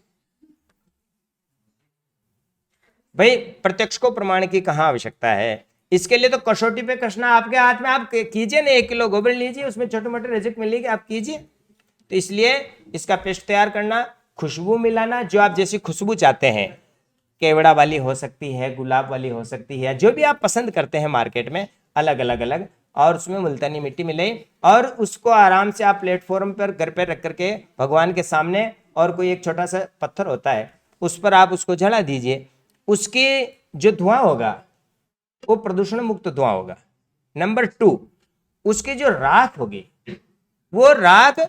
भाई प्रत्यक्ष को प्रमाण की कहां आवश्यकता है, इसके लिए तो कसौटी पे कसना आपके हाथ में, आप कीजिए ना, 1 किलो गोबर लीजिए, उसमें छोटे मोटे रजक मिलेगी, आप कीजिए। तो इसलिए इसका पेस्ट तैयार करना, खुशबू मिलाना, जो आप जैसी खुशबू चाहते हैं, केवड़ा वाली हो सकती है, गुलाब वाली हो सकती है, जो भी आप पसंद करते हैं मार्केट में अलग अलग, और उसमें मुल्तानी मिट्टी मिले और उसको आराम से आप प्लेटफॉर्म पर घर पर रख करके भगवान के सामने, और कोई एक छोटा सा पत्थर होता है उस पर आप उसको जला दीजिए। उसकी जो धुआं होगा वो प्रदूषण मुक्त धुआं होगा। नंबर 2, उसकी जो राख होगी वो राख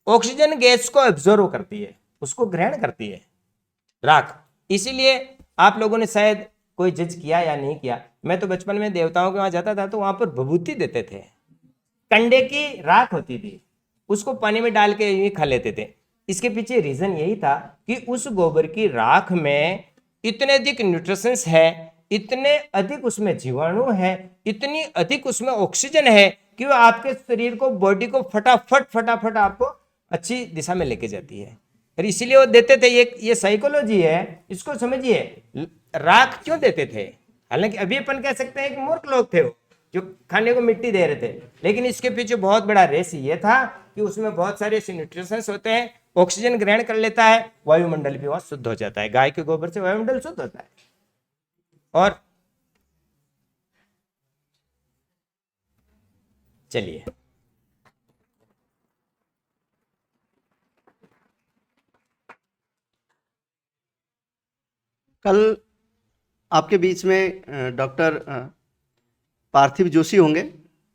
ऑक्सीजन गैस को एब्जॉर्व करती है, उसको ग्रहण करती है राख। इसीलिए आप लोगों ने शायद कोई जज किया या नहीं किया, मैं तो बचपन में देवताओं के वहां जाता था तो वहां पर विभूति देते थे, कंडे की राख होती थी, उसको पानी में डाल के यूं खा लेते थे। इसके पीछे रीजन यही था कि उस गोबर की राख में इतने अधिक न्यूट्रिशंस है, इतने अधिक उसमें जीवाणु है, इतनी अधिक उसमें ऑक्सीजन है कि वो आपके शरीर को, बॉडी को फटाफट आपको अच्छी दिशा में लेके जाती है। और इसीलिए वो देते थे। ये साइकोलॉजी है, इसको समझिए। राख क्यों देते थे? हालांकि अभी अपन कह सकते हैं कि मूर्ख लोग थे वो, जो खाने को मिट्टी दे रहे थे, लेकिन इसके पीछे बहुत बड़ा रहस्य ये था कि उसमें बहुत सारे ऐसे न्यूट्रिशंस होते हैं, ऑक्सीजन ग्रहण कर लेता है, वायुमंडल भी वहां शुद्ध हो जाता है। गाय के गोबर से वायुमंडल शुद्ध होता है। और चलिए कल आपके बीच में डॉक्टर पार्थिव जोशी होंगे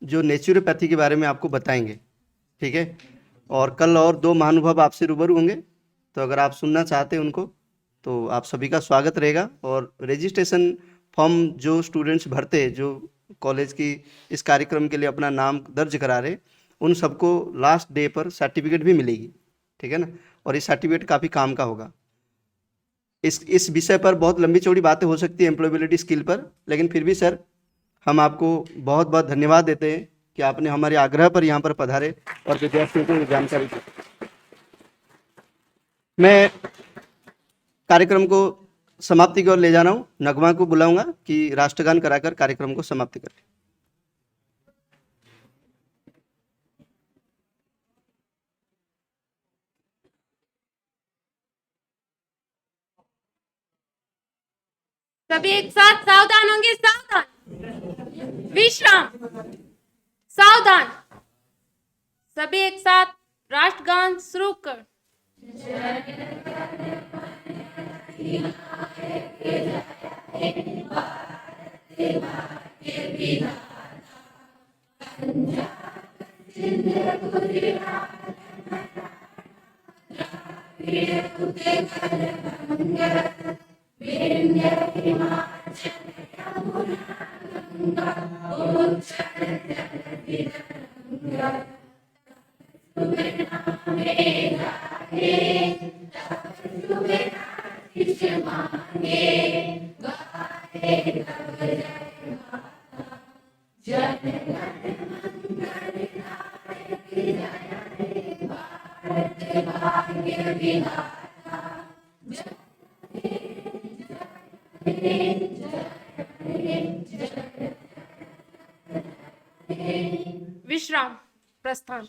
जो नेचुरोपैथी के बारे में आपको बताएंगे, ठीक है। और कल और 2 महानुभाव आपसे रूबरू होंगे, तो अगर आप सुनना चाहते हैं उनको तो आप सभी का स्वागत रहेगा। और रजिस्ट्रेशन फॉर्म जो स्टूडेंट्स भरते, जो कॉलेज की इस कार्यक्रम के लिए अपना नाम दर्ज करा रहे, उन सबको लास्ट डे पर सर्टिफिकेट भी मिलेगी, ठीक है ना। और इस सर्टिफिकेट काफ़ी काम का होगा। इस विषय पर बहुत लंबी चौड़ी बातें हो सकती है एम्प्लॉयबिलिटी स्किल पर, लेकिन फिर भी सर हम आपको बहुत बहुत धन्यवाद देते हैं कि आपने हमारे आग्रह पर यहाँ पर पधारे और विद्यार्थियों को जानकारी दी। मैं कार्यक्रम को समाप्ति की ओर ले जा रहा हूँ। नगमा को बुलाऊंगा कि राष्ट्रगान कराकर कार्यक्रम को समाप्त करें। सभी एक साथ सावधान होंगे, सावधान, विश्राम, सावधान। सभी एक साथ राष्ट्रगान शुरू कर। विश्राम, प्रस्थान।